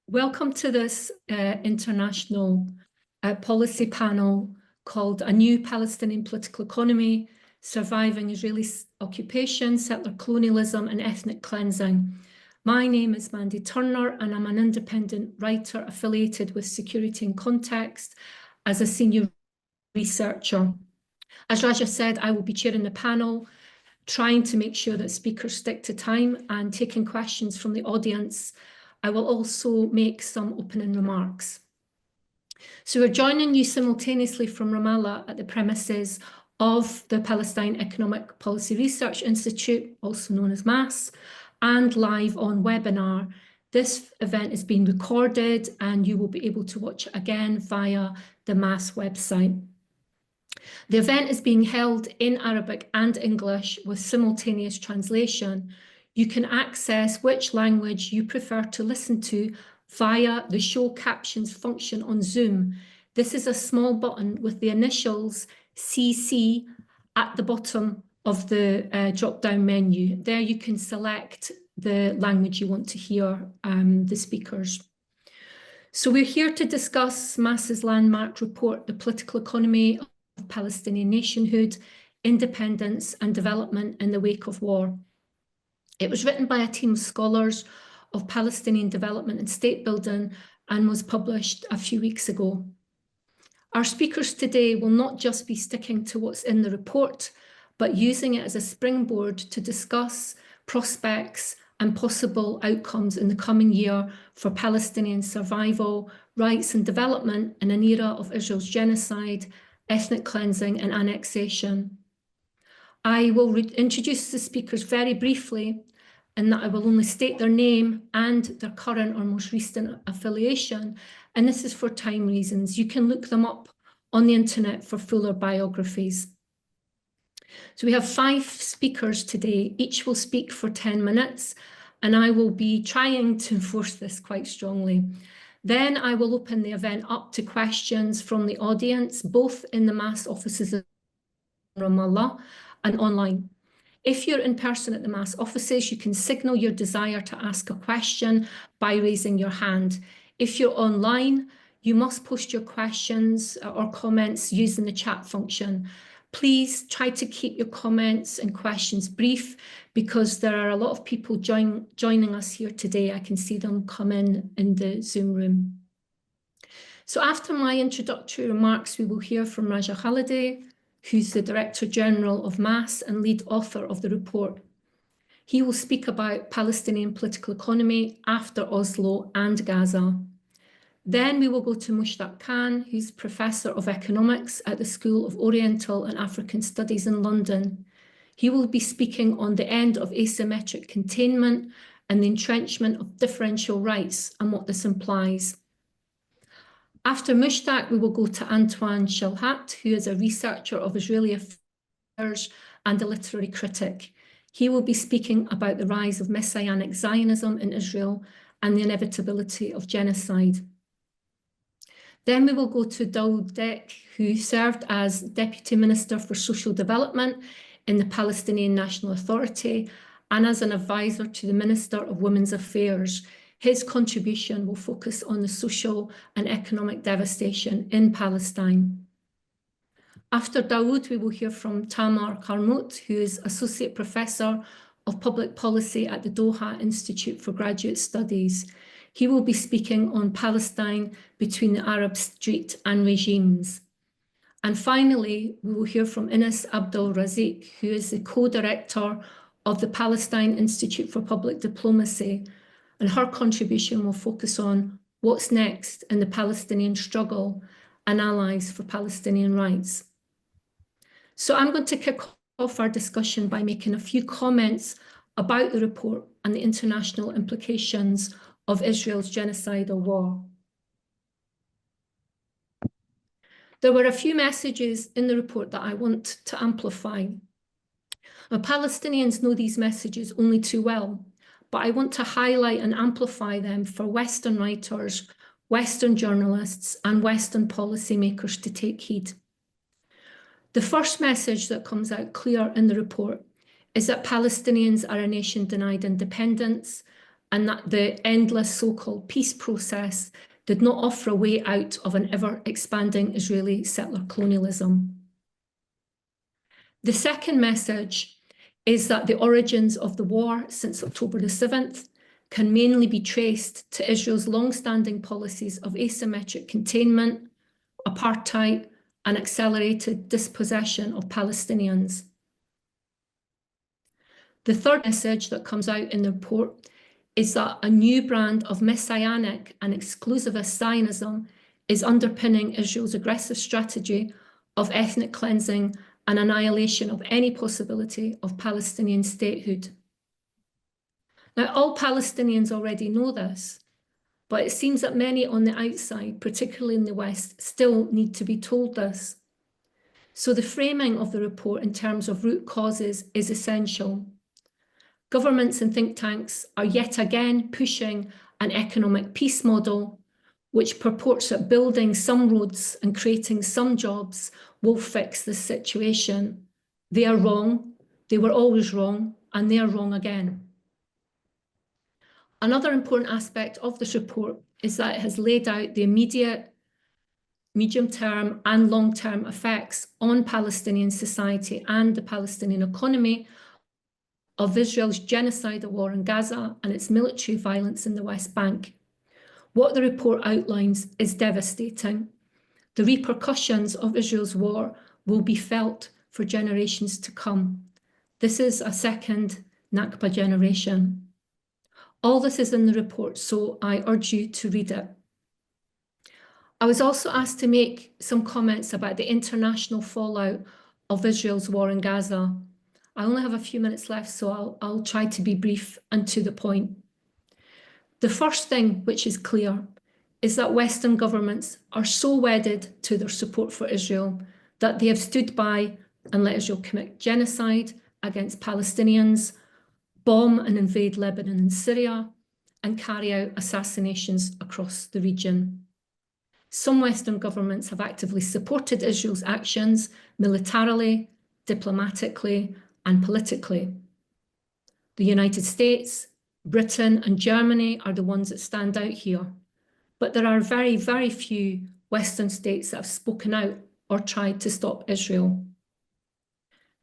Welcome to this international policy panel called A New Palestinian Political Economy, Surviving Israeli Occupation, Settler Colonialism and Ethnic Cleansing. My name is Mandy Turner and I'm an independent writer affiliated with Security and Context as a senior researcher. As Raja said, I will be chairing the panel, trying to make sure that speakers stick to time and taking questions from the audience. I will also make some opening remarks. So we're joining you simultaneously from Ramallah at the premises of the Palestine Economic Policy Research Institute, also known as MAS, and live on webinar. This event is being recorded and you will be able to watch it again via the MAS website. The event is being held in Arabic and English with simultaneous translation. You can access which language you prefer to listen to via the show captions function on Zoom. This is a small button with the initials CC at the bottom of the drop-down menu. There you can select the language you want to hear the speakers. So we're here to discuss MAS's landmark report, The Political Economy of Palestinian Nationhood, Independence and Development in the Wake of War. It was written by a team of scholars of Palestinian development and state building and was published a few weeks ago. Our speakers today will not just be sticking to what's in the report, but using it as a springboard to discuss prospects and possible outcomes in the coming year for Palestinian survival, rights and development in an era of Israel's genocide, ethnic cleansing and annexation. I will introduce the speakers very briefly, in that I will only state their name and their current or most recent affiliation, and this is for time reasons. You can look them up on the internet for fuller biographies. So we have 5 speakers today. Each will speak for 10 minutes, and I will be trying to enforce this quite strongly. Then I will open the event up to questions from the audience, both in the MAS offices in Ramallah and online. If you're in person at the MAS offices, you can signal your desire to ask a question by raising your hand. If you're online, you must post your questions or comments using the chat function. Please try to keep your comments and questions brief because there are a lot of people joining us here today. I can see them come in the Zoom room. So after my introductory remarks, we will hear from Raja Khalidi, who's the Director General of MAS and lead author of the report. He will speak about Palestinian political economy after Oslo and Gaza. Then we will go to Mushtaq Khan, who's Professor of Economics at the School of Oriental and African Studies in London. He will be speaking on the end of asymmetric containment and the entrenchment of differential rights and what this implies. After Mushtaq, we will go to Antoine Shalhat, who is a researcher of Israeli affairs and a literary critic. He will be speaking about the rise of messianic Zionism in Israel and the inevitability of genocide. Then we will go to Daoud Dek, who served as Deputy Minister for Social Development in the Palestinian National Authority and as an advisor to the Minister of Women's Affairs. His contribution will focus on the social and economic devastation in Palestine. After Daoud, we will hear from Tamar Karmout, who is Associate Professor of Public Policy at the Doha Institute for Graduate Studies. He will be speaking on Palestine between the Arab Street and regimes. And finally, we will hear from Ines Abdul Razik, who is the co-director of the Palestine Institute for Public Diplomacy, and her contribution will focus on what's next in the Palestinian struggle and allies for Palestinian rights. So I'm going to kick off our discussion by making a few comments about the report and the international implications of Israel's genocidal war. There were a few messages in the report that I want to amplify. Now, Palestinians know these messages only too well, but I want to highlight and amplify them for Western writers, Western journalists, and Western policymakers to take heed. The first message that comes out clear in the report is that Palestinians are a nation denied independence and that the endless so-called peace process did not offer a way out of an ever-expanding Israeli settler colonialism. The second message is that the origins of the war since October the 7th can mainly be traced to Israel's long-standing policies of asymmetric containment, apartheid, and accelerated dispossession of Palestinians. The third message that comes out in the report is that a new brand of messianic and exclusivist Zionism is underpinning Israel's aggressive strategy of ethnic cleansing and annihilation of any possibility of Palestinian statehood. Now, all Palestinians already know this, but it seems that many on the outside, particularly in the West, still need to be told this. So the framing of the report in terms of root causes is essential. Governments and think tanks are yet again pushing an economic peace model, which purports that building some roads and creating some jobs will fix this situation. They are wrong, they were always wrong, and they are wrong again. Another important aspect of this report is that it has laid out the immediate, medium-term and long-term effects on Palestinian society and the Palestinian economy of Israel's genocidal war in Gaza and its military violence in the West Bank. What the report outlines is devastating. The repercussions of Israel's war will be felt for generations to come. This is a second Nakba generation. All this is in the report, so I urge you to read it. I was also asked to make some comments about the international fallout of Israel's war in Gaza. I only have a few minutes left, so I'll try to be brief and to the point. The first thing which is clear is that Western governments are so wedded to their support for Israel that they have stood by and let Israel commit genocide against Palestinians, bomb and invade Lebanon and Syria, and carry out assassinations across the region. Some Western governments have actively supported Israel's actions militarily, diplomatically, and politically. The United States, Britain, and Germany are the ones that stand out here. But there are very, very few Western states that have spoken out or tried to stop Israel.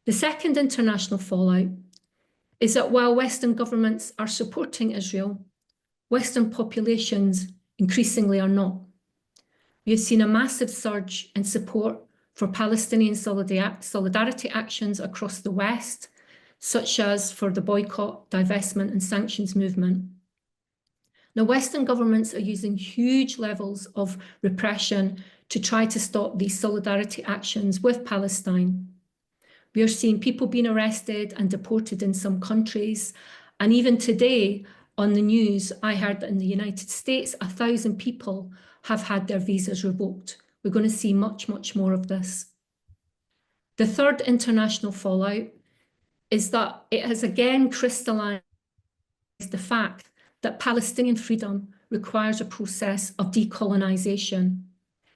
The second international fallout is that while Western governments are supporting Israel, Western populations increasingly are not. We have seen a massive surge in support for Palestinian solidarity actions across the West, such as for the boycott, divestment, and sanctions movement. Now, Western governments are using huge levels of repression to try to stop these solidarity actions with Palestine. We are seeing people being arrested and deported in some countries. And even today on the news, I heard that in the United States, 1,000 people have had their visas revoked. We're going to see much, much more of this. The third international fallout is that it has again crystallized the fact that Palestinian freedom requires a process of decolonization.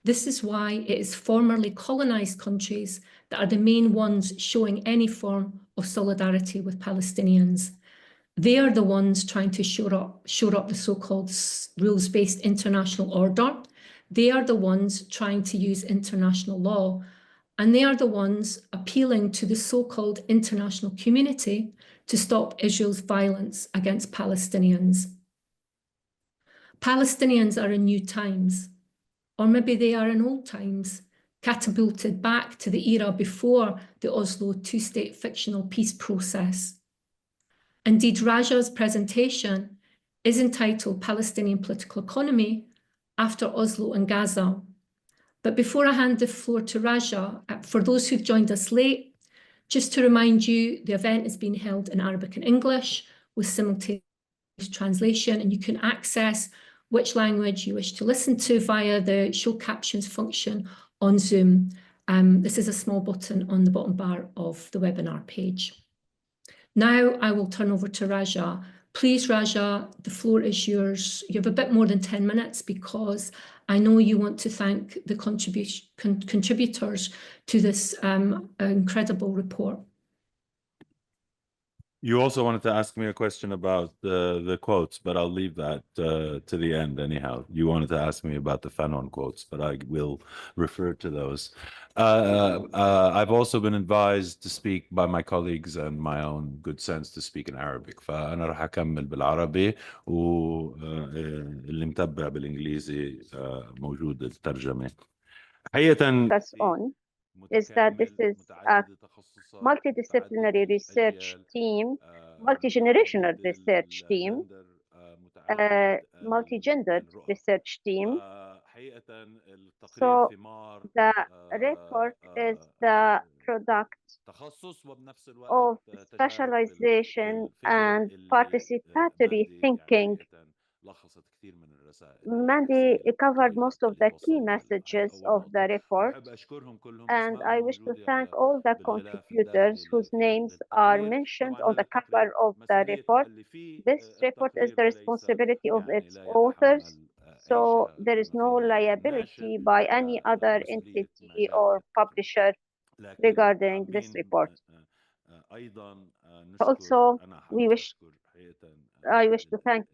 This is why it is formerly colonized countries that are the main ones showing any form of solidarity with Palestinians. They are the ones trying to shore up the so-called rules-based international order. They are the ones trying to use international law. And they are the ones appealing to the so-called international community to stop Israel's violence against Palestinians. Palestinians are in new times, or maybe they are in old times, catapulted back to the era before the Oslo two-state fictional peace process. Indeed, Raja's presentation is entitled Palestinian Political Economy After Oslo and Gaza. But before I hand the floor to Raja, for those who've joined us late, just to remind you, the event is being held in Arabic and English with simultaneous translation, and you can access which language you wish to listen to via the show captions function on Zoom. This is a small button on the bottom bar of the webinar page. Now I will turn over to Raja. Please, Raja, the floor is yours. You have a bit more than 10 minutes because I know you want to thank the contributors to this incredible report. You also wanted to ask me a question about the quotes, but I'll leave that to the end anyhow. You wanted to ask me about the Fanon quotes, but I will refer to those. I've also been advised to speak by my colleagues and my own good sense to speak in Arabic. فأنا راح أكمل بالعربي واللي متبع بالإنجليزي موجود الترجمة. حقيقة Focus on is that this is a multidisciplinary research team, multi-generational research team, multi-gendered research team. So the report is the product of specialization and participatory thinking. Mandy covered most of the key messages of the report, and I wish to thank all the contributors whose names are mentioned on the cover of the report. This report is the responsibility of its authors, so there is no liability by any other entity or publisher regarding this report. Also, I wish to thank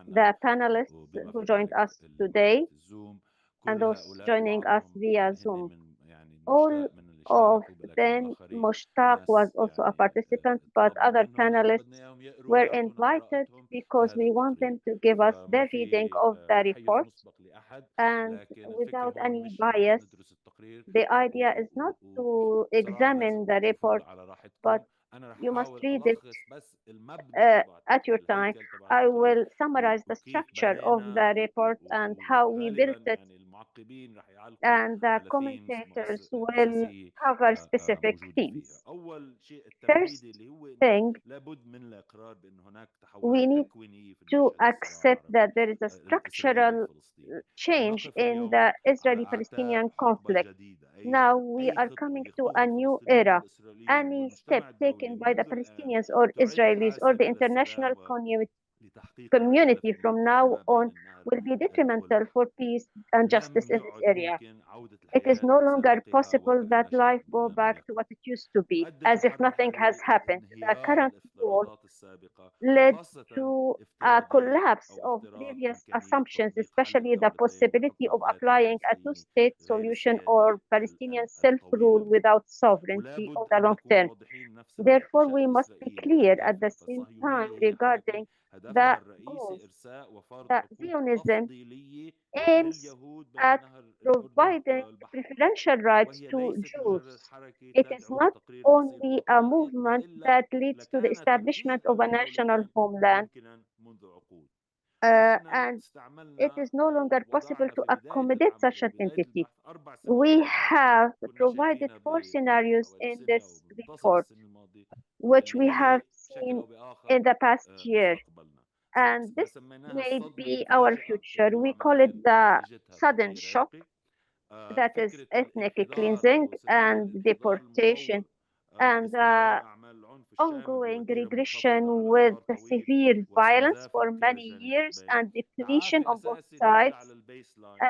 the panelists who joined us today and those joining us via Zoom. All of them, Mushtaq was also a participant, but other panelists were invited because we want them to give us their reading of the report and without any bias. The idea is not to examine the report, but you must read it at your time. I will summarize the structure of the report and how we built it, and the commentators will cover specific themes. First thing, we need to accept that there is a structural change in the Israeli-Palestinian conflict. Now we are coming to a new era. Any step taken by the Palestinians or Israelis or the international community from now on will be detrimental for peace and justice in this area. It is no longer possible that life go back to what it used to be, as if nothing has happened. The current war led to a collapse of previous assumptions, especially the possibility of applying a two-state solution or Palestinian self-rule without sovereignty on the long term. Therefore, we must be clear at the same time regarding the goals. That Zionism aims at providing preferential rights to Jews. It is not only a movement that leads to the establishment of a national homeland, and it is no longer possible to accommodate such an entity. We have provided four scenarios in this report, which we have seen in the past year, and this may be our future. We call it the sudden shock, that is ethnic cleansing and deportation, and the ongoing regression with severe violence for many years and depletion on both sides,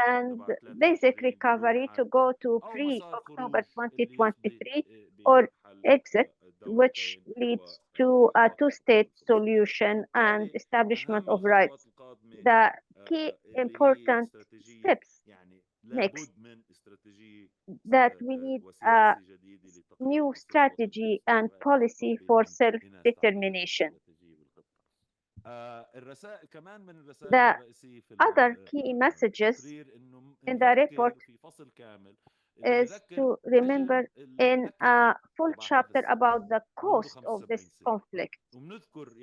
and basic recovery to go to pre-October 2023 or exit, which leads to a two-state solution and establishment of rights. The key important steps next, that we need a new strategy and policy for self-determination. The other key messages in the report is to remember in a full chapter about the cost of this conflict.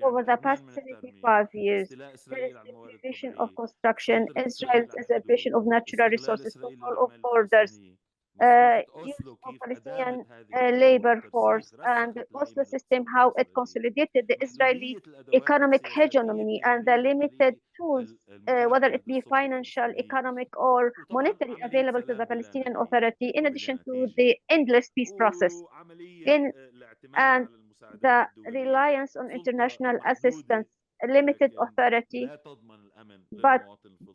Over the past 75 years, there is deprivation of construction, Israel's usurpation of natural resources, control of borders, use of Palestinian labor force, and the Oslo system, how it consolidated the Israeli economic hegemony and the limited tools, whether it be financial, economic, or monetary, available to the Palestinian Authority, in addition to the endless peace process. And the reliance on international assistance, limited authority, but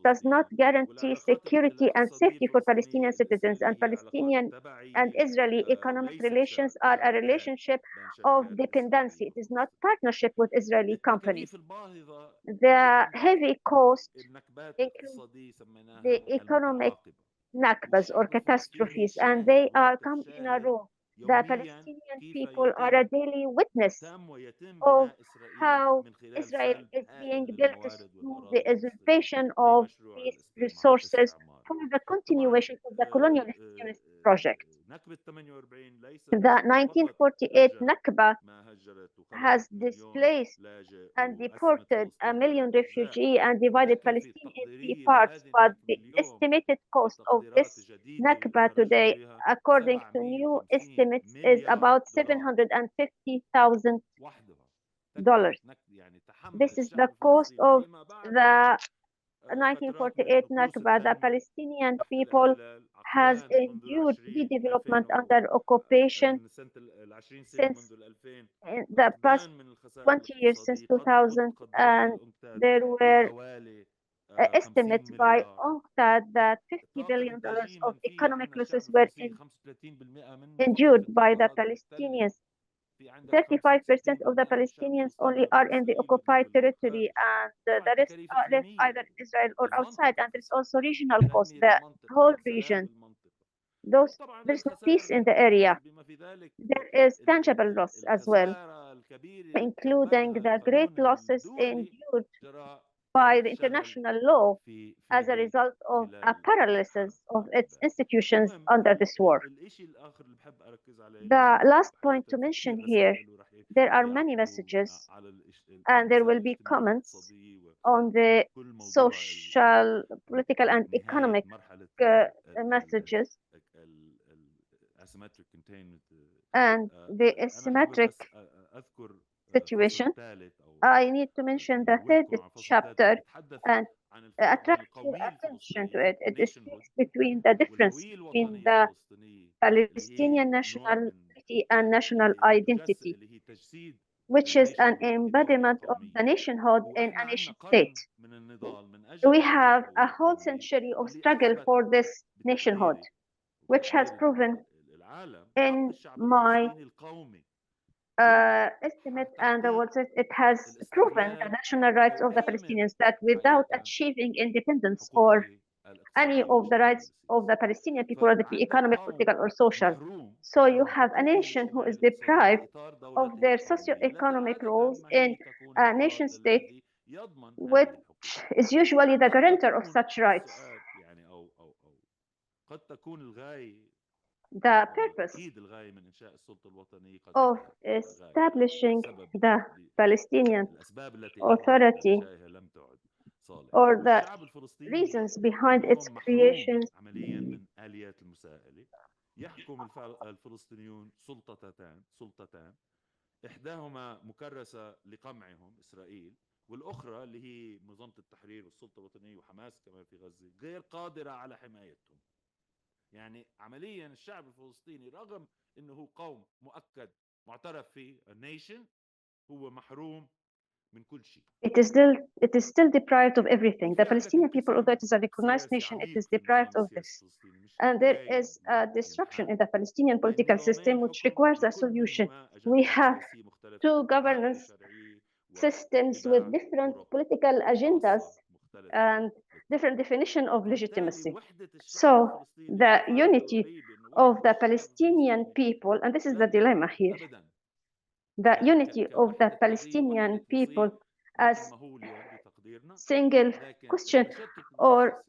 does not guarantee security and safety for Palestinian citizens. And Palestinian and Israeli economic relations are a relationship of dependency. It is not partnership with Israeli companies. The heavy cost includes the economic nakbas or catastrophes, and they are come in a row. The Palestinian people are a daily witness of how Israel is being built through the usurpation of these resources for the continuation of the colonialist Zionist project. The 1948 Nakba has displaced and deported 1 million refugees and divided Palestine in three parts, but the estimated cost of this Nakba today, according to new estimates, is about $750,000. This is the cost of the 1948 Nakba. The Palestinian people has endured redevelopment under occupation since the past 20 years, since 2000, and there were estimates by UNCTAD that $50 billion of economic losses were endured by the Palestinians. 35% of the Palestinians only are in the occupied territory, and the rest live either in Israel or outside. And there's also regional cost, the whole region. There's no peace in the area. There is tangible loss as well, including the great losses endured by the international law as a result of a paralysis of its institutions under this war. The last point to mention here, there are many messages and there will be comments on the social, political, and economic messages and the asymmetric situation. I need to mention the third chapter and attract your attention to it. It speaks between the difference between the Palestinian nationality and national identity, which is an embodiment of the nationhood in a nation state. We have a whole century of struggle for this nationhood, which has proven in my estimate and it has proven the national rights of the Palestinians, that without achieving independence or any of the rights of the Palestinian people, whether it be economic, political, or social. So you have a nation who is deprived of their socio-economic roles in a nation state, which is usually the guarantor of such rights. The purpose of establishing the Palestinian Authority or the reasons behind its creation يحكم الفلسطينيون سلطتان إحداهما مكرسة لقمعهم إسرائيل والأخرى اللي هي منظمة التحرير والسلطة الوطنية وحماس كمان في غزة غير قادرة على حمايتهم. يعني عمليا الشعب الفلسطيني رغم إنه هو قوم مؤكد معترف فيه nation هو محروم من كل شيء. It is still deprived of everything. The Palestinian people, although it is a recognized nation, it is deprived of this. And there is a disruption in the Palestinian political system which requires a solution. We have two governance systems with different political agendas and different definition of legitimacy. So the unity of the Palestinian people, and this is the dilemma here, the unity of the Palestinian people as single question or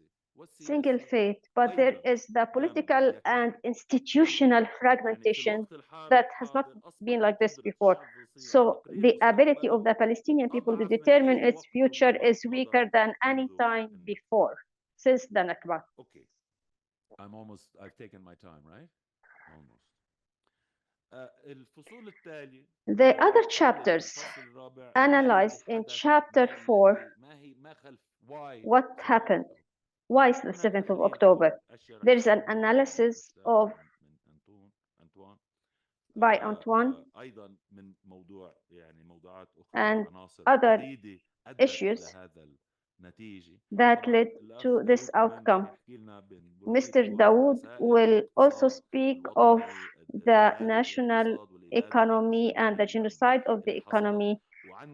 single fate, but there is the political and institutional fragmentation that has not been like this before. So the ability of the Palestinian people to determine its future is weaker than any time before since the Nakba. Okay, I've taken my time, right? Almost. The other chapters analyze in chapter 4 what happened. Why is the 7th of October? There is an analysis by Antoine and other issues that led to this outcome. Mr. Dawood will also speak of the national economy and the genocide of the economy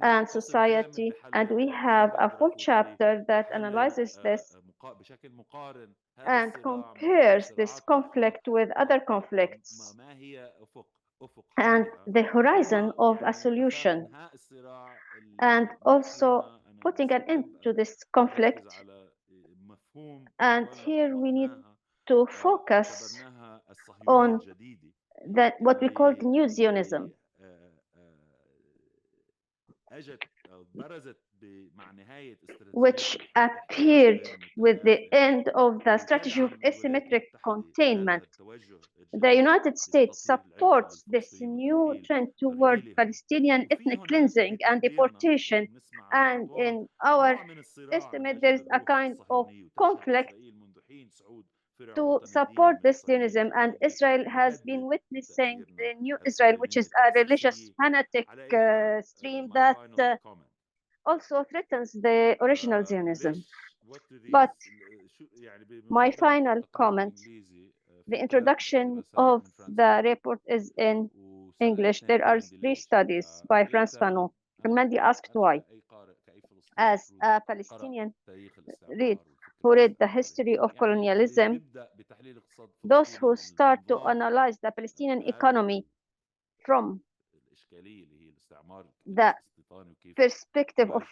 and society, and we have a full chapter that analyzes this and compares this conflict with other conflicts and the horizon of a solution, and also putting an end to this conflict. And here we need to focus on what we call the new Zionism, which appeared with the end of the strategy of asymmetric containment. The United States supports this new trend toward Palestinian ethnic cleansing and deportation, and in our estimate, there is a kind of conflict to support this Zionism, and Israel has been witnessing the new Israel, which is a religious fanatic stream that also threatens the original Zionism. But my final comment, the introduction of the report is in English. There are 3 studies by Frantz Fanon. Mandy asked why. As a Palestinian who read the history of colonialism, those who start to analyze the Palestinian economy from the perspective of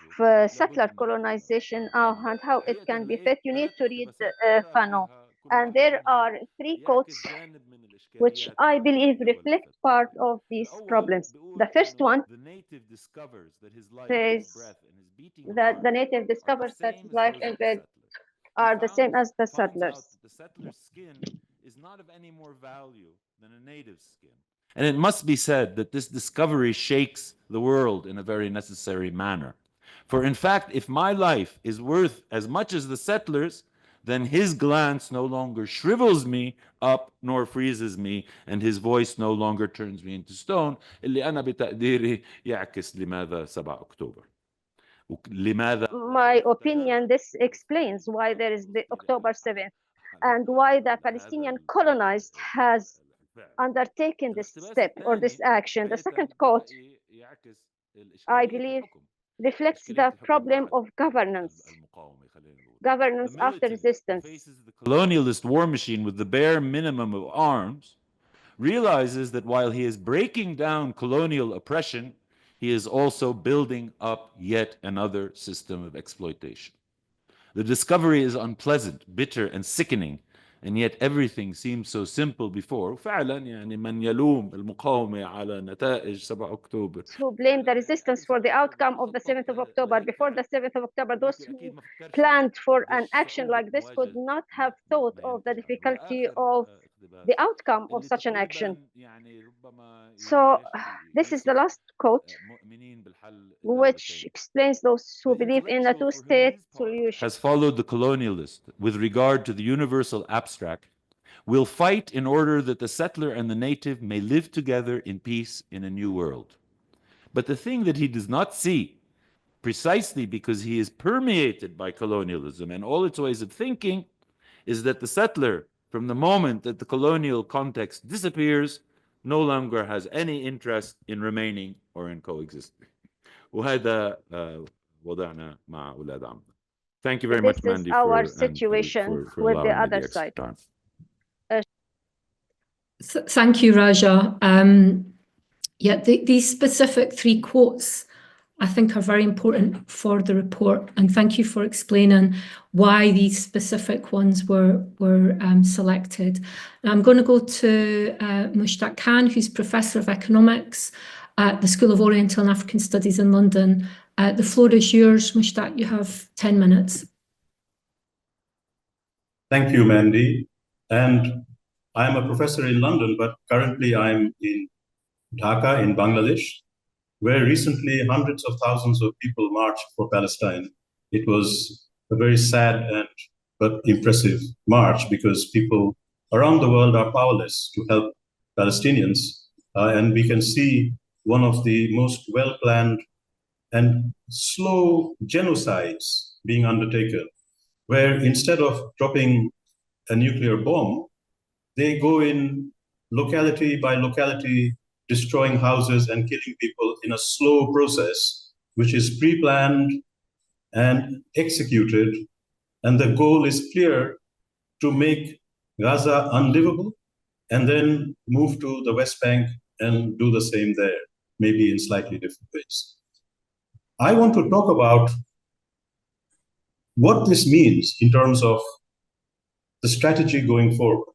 settler colonization and how it can be fit, you need to read Fanon. And there are 3 quotes which I believe reflect part of these problems. The first one says that the native discovers that his life and breath are the same as the settlers. The settler's skin is not of any more value than a native's skin. And it must be said that this discovery shakes the world in a very necessary manner. For in fact, if my life is worth as much as the settlers, then his glance no longer shrivels me up nor freezes me, and his voice no longer turns me into stone. اللي أنا بتقديري يعكس لماذا 7 أكتوبر. My opinion, this explains why there is the October 7th and why the Palestinian colonized has undertaken this step or this action. The second quote, I believe, reflects the problem of governance after resistance. Faces the colonialist war machine with the bare minimum of arms, realizes that while he is breaking down colonial oppression, he is also building up yet another system of exploitation. The discovery is unpleasant, bitter, and sickening, and yet everything seemed so simple before. فعلا يعني من يلوم المقاومة على نتائج 7 أكتوبر. Who blame the resistance for the outcome of the 7th of October. Before the 7th of October, those who planned for an action like this could not have thought of the difficulty of the outcome of such an action. So this is the last quote, which explains those who believe in a 2-state solution. Has followed the colonialist with regard to the universal abstract, will fight in order that the settler and the native may live together in peace in a new world. But the thing that he does not see, precisely because he is permeated by colonialism and all its ways of thinking, is that the settler, from the moment that the colonial context disappears, no longer has any interest in remaining or in coexisting. وهذا وضعنا مع أولاد عمنا. Thank you very much, Mandy, our situation with the other side. Thank you, Raja. These specific 3 quotes, I think, are very important for the report, and thank you for explaining why these specific ones were selected. Now, I'm going to go to Mushtaq Khan, who's Professor of Economics at the School of Oriental and African Studies in London. The floor is yours, Mushtaq. You have 10 minutes. Thank you, Mandy. And I'm a professor in London, but currently I'm in Dhaka in Bangladesh, where recently hundreds of thousands of people marched for Palestine. It was a very sad but impressive march because people around the world are powerless to help Palestinians. And we can see one of the most well-planned and slow genocides being undertaken, where instead of dropping a nuclear bomb, they go in locality by locality, destroying houses and killing people in a slow process, which is pre-planned and executed. And the goal is clear: to make Gaza unlivable and then move to the West Bank and do the same there, maybe in slightly different ways. I want to talk about what this means in terms of the strategy going forward.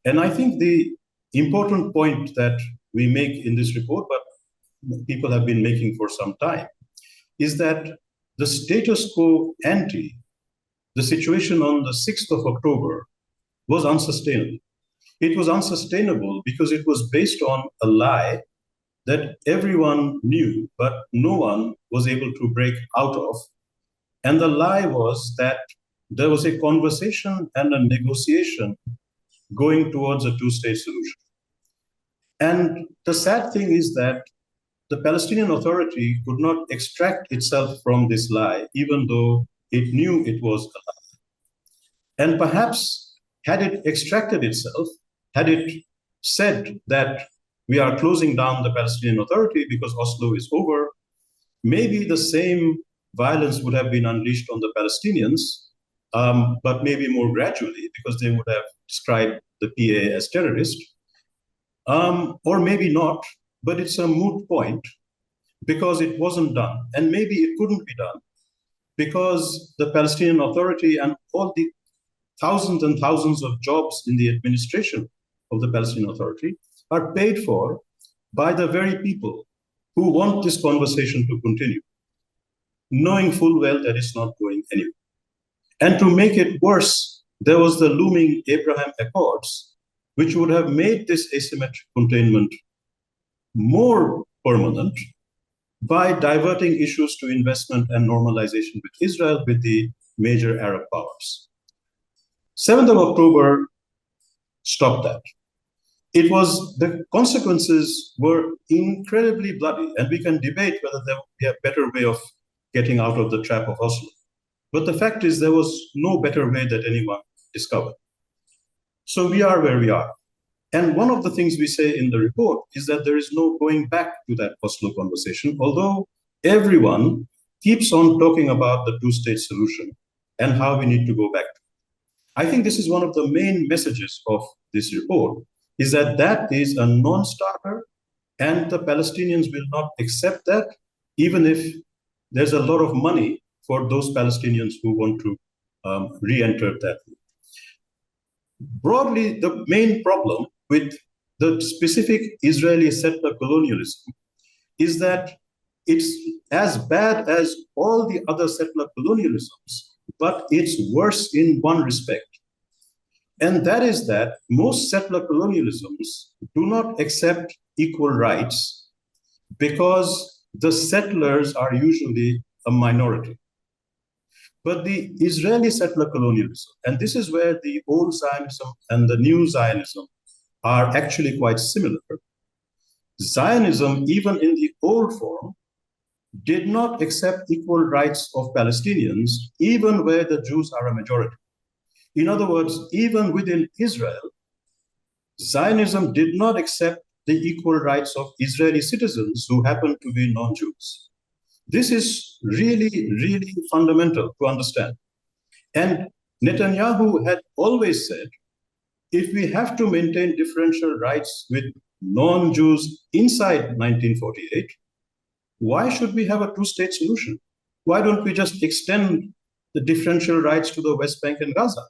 And I think the important point that we make in this report, but people have been making for some time, is that the status quo ante, the situation on the 6th of October, was unsustainable. It was unsustainable because it was based on a lie that everyone knew, but no one was able to break out of. And the lie was that there was a conversation and a negotiation going towards a two-state solution. And the sad thing is that the Palestinian Authority could not extract itself from this lie, even though it knew it was a lie. And perhaps had it extracted itself, had it said that we are closing down the Palestinian Authority because Oslo is over, maybe the same violence would have been unleashed on the Palestinians, but maybe more gradually, because they would have described the PA as terrorist, or maybe not, but it's a moot point because it wasn't done. And maybe it couldn't be done because the Palestinian Authority and all the thousands and thousands of jobs in the administration of the Palestinian Authority are paid for by the very people who want this conversation to continue, knowing full well that it's not going anywhere. And to make it worse, there was the looming Abraham Accords, which would have made this asymmetric containment more permanent by diverting issues to investment and normalization with Israel, with the major Arab powers. 7th of October stopped that. It was, the consequences were incredibly bloody, and we can debate whether there would be a better way of getting out of the trap of Oslo. But the fact is there was no better way that anyone discovered. So we are where we are. And one of the things we say in the report is that there is no going back to that Oslo conversation, although everyone keeps on talking about the two-state solution and how we need to go back to it. I think this is one of the main messages of this report, is that that is a non-starter, and the Palestinians will not accept that, even if there's a lot of money for those Palestinians who want to re-enter that. Broadly, the main problem with the specific Israeli settler colonialism is that it's as bad as all the other settler colonialisms, but it's worse in one respect. And that is that most settler colonialisms do not accept equal rights because the settlers are usually a minority. But the Israeli settler colonialism, and this is where the old Zionism and the new Zionism are actually quite similar. Zionism, even in the old form, did not accept equal rights of Palestinians, even where the Jews are a majority. In other words, even within Israel, Zionism did not accept the equal rights of Israeli citizens who happen to be non-Jews. This is really, really fundamental to understand. And Netanyahu had always said, if we have to maintain differential rights with non-Jews inside 1948, why should we have a two-state solution? Why don't we just extend the differential rights to the West Bank and Gaza?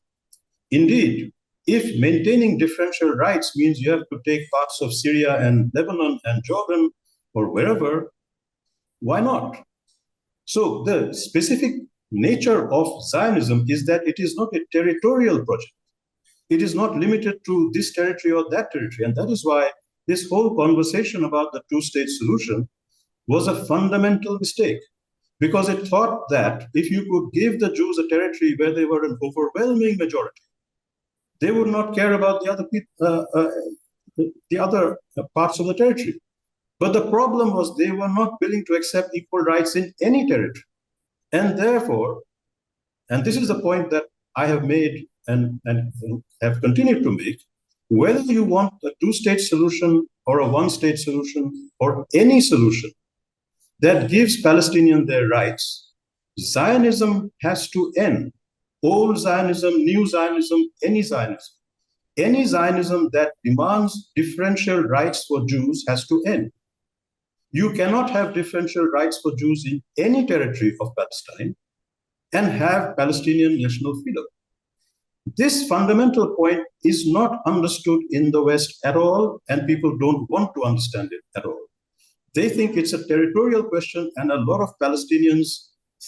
Indeed, if maintaining differential rights means you have to take parts of Syria and Lebanon and Jordan or wherever, why not? So the specific nature of Zionism is that it is not a territorial project. It is not limited to this territory or that territory. And that is why this whole conversation about the two-state solution was a fundamental mistake, because it thought that if you could give the Jews a territory where they were an overwhelming majority, they would not care about the other parts of the territory. But the problem was they were not willing to accept equal rights in any territory. And therefore, and this is the point that I have made and have continued to make, whether you want a two-state solution or a one-state solution or any solution that gives Palestinians their rights, Zionism has to end. Old Zionism, new Zionism, any Zionism. Any Zionism that demands differential rights for Jews has to end. You cannot have differential rights for Jews in any territory of Palestine and have Palestinian national freedom. This fundamental point is not understood in the West at all, and people don't want to understand it at all. They think it's a territorial question, and a lot of Palestinians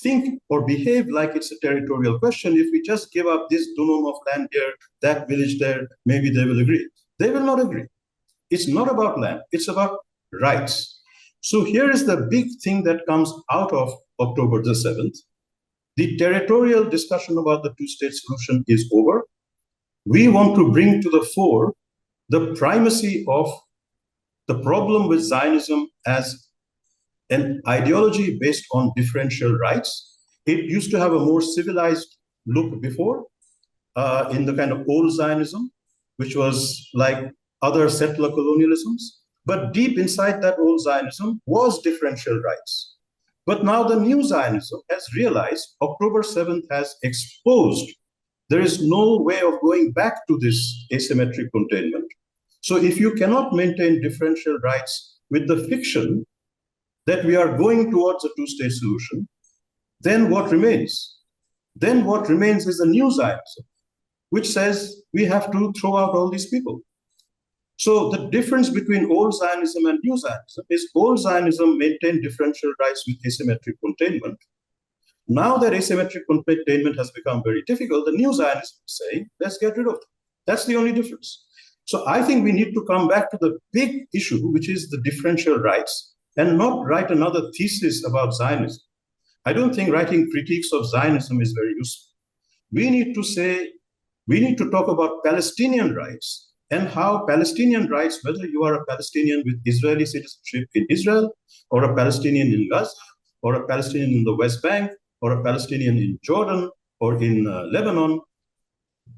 think or behave like it's a territorial question. If we just give up this dunam of land here, that village there, maybe they will agree. They will not agree. It's not about land, it's about rights. So here is the big thing that comes out of October the 7th. The territorial discussion about the two-state solution is over. We want to bring to the fore the primacy of the problem with Zionism as an ideology based on differential rights. It used to have a more civilized look before in the kind of old Zionism, which was like other settler colonialisms. But deep inside that old Zionism was differential rights. But now the new Zionism has realized October 7th has exposed there is no way of going back to this asymmetric containment. So if you cannot maintain differential rights with the fiction that we are going towards a two-state solution, then what remains? Then what remains is a new Zionism, which says we have to throw out all these people. So the difference between old Zionism and new Zionism is old Zionism maintained differential rights with asymmetric containment. Now that asymmetric containment has become very difficult, the new Zionism is saying, let's get rid of it. That's the only difference. So I think we need to come back to the big issue, which is the differential rights, and not write another thesis about Zionism. I don't think writing critiques of Zionism is very useful. We need to say, we need to talk about Palestinian rights and how Palestinian rights, whether you are a Palestinian with Israeli citizenship in Israel, or a Palestinian in Gaza, or a Palestinian in the West Bank, or a Palestinian in Jordan, or in Lebanon,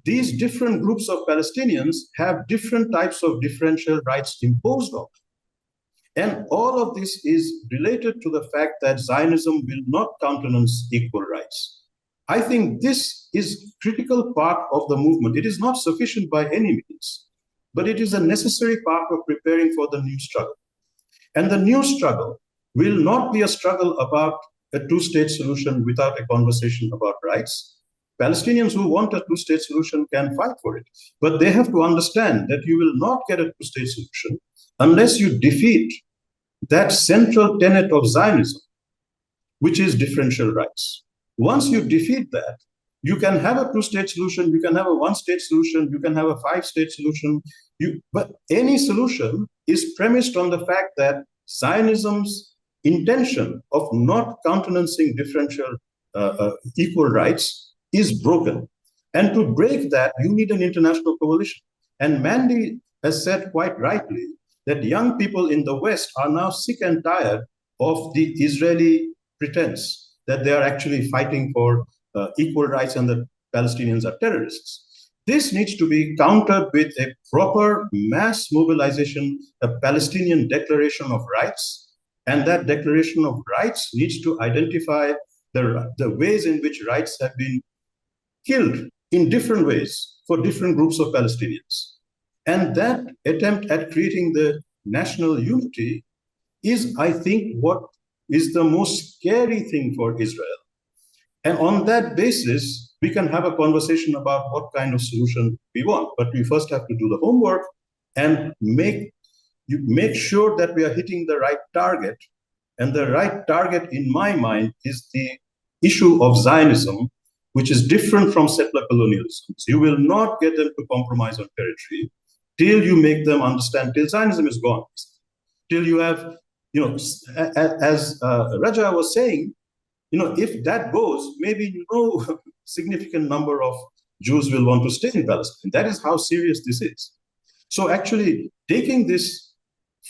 these different groups of Palestinians have different types of differential rights imposed on them. And all of this is related to the fact that Zionism will not countenance equal rights. I think this is a critical part of the movement. It is not sufficient by any means, but it is a necessary part of preparing for the new struggle. And the new struggle will not be a struggle about a two-state solution without a conversation about rights. Palestinians who want a two-state solution can fight for it, but they have to understand that you will not get a two-state solution unless you defeat that central tenet of Zionism, which is differential rights. Once you defeat that, you can have a two-state solution, you can have a one-state solution, you can have a five-state solution, but any solution is premised on the fact that Zionism's intention of not countenancing differential equal rights is broken. And to break that, you need an international coalition. And Mandy has said quite rightly that young people in the West are now sick and tired of the Israeli pretense that they are actually fighting for equal rights and that Palestinians are terrorists. This needs to be countered with a proper mass mobilization, a Palestinian Declaration of Rights. And that Declaration of Rights needs to identify the ways in which rights have been killed in different ways for different groups of Palestinians. And that attempt at creating the national unity is, I think, what is the most scary thing for Israel. And on that basis, we can have a conversation about what kind of solution we want. But we first have to do the homework and make sure that we are hitting the right target. And the right target, in my mind, is the issue of Zionism, which is different from settler colonialism. You will not get them to compromise on territory till you make them understand, till Zionism is gone, till you have, as Raja was saying, if that goes, maybe no significant number of Jews will want to stay in Palestine. That is how serious this is. So actually taking this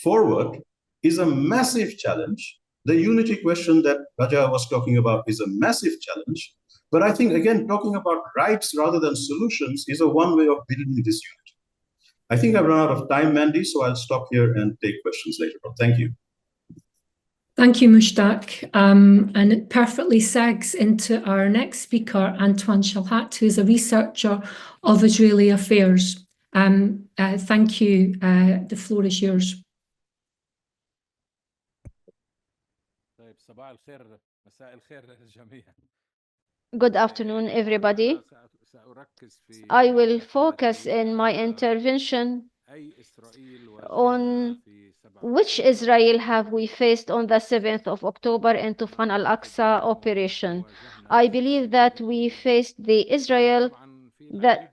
forward is a massive challenge. The unity question that Raja was talking about is a massive challenge. But I think, again, talking about rights rather than solutions is a one way of building this unity. I think I've run out of time, Mandy, so I'll stop here and take questions later on. Thank you. Thank you, Mushtaq. And it perfectly segs into our next speaker, Antoine Shalhat, who is a researcher of Israeli affairs. Thank you. The floor is yours. Good afternoon, everybody. I will focus in my intervention on which Israel have we faced on the 7th of October in Tufan al-Aqsa operation. I believe that we faced the Israel that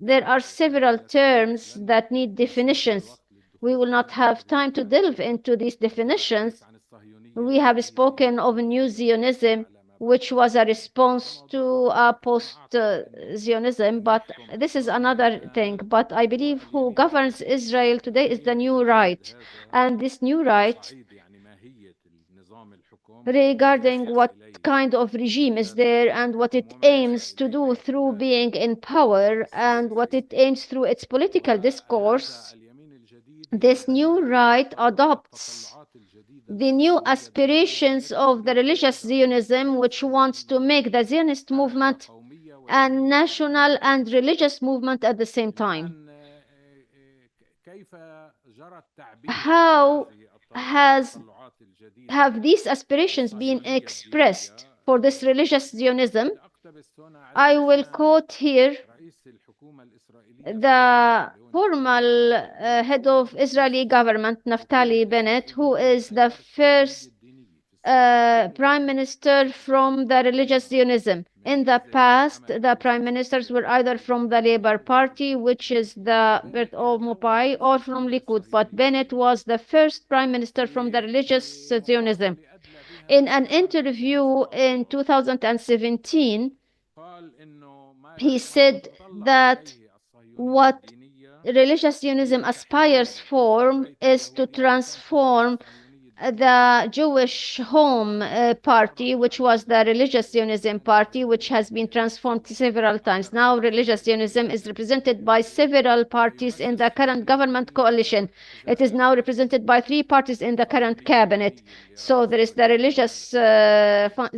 there are several terms that need definitions. We will not have time to delve into these definitions. We have spoken of New Zionism, which was a response to post-Zionism, but this is another thing. But I believe who governs Israel today is the new right. And this new right, regarding what kind of regime is there and what it aims to do through being in power and what it aims through its political discourse, this new right adopts the new aspirations of the religious Zionism, which wants to make the Zionist movement a national and religious movement at the same time. How have these aspirations been expressed for this religious Zionism? I will quote here the formal head of Israeli government, Naftali Bennett, who is the first prime minister from the religious Zionism. In the past, the prime ministers were either from the Labour Party, which is the Bert Mopai, or from Likud, but Bennett was the first prime minister from the religious Zionism. In an interview in 2017, he said that what religious Zionism aspires for is to transform the Jewish Home Party, which was the religious Zionism party, which has been transformed several times. Now, religious Zionism is represented by several parties in the current government coalition. It is now represented by 3 parties in the current cabinet. So there is the religious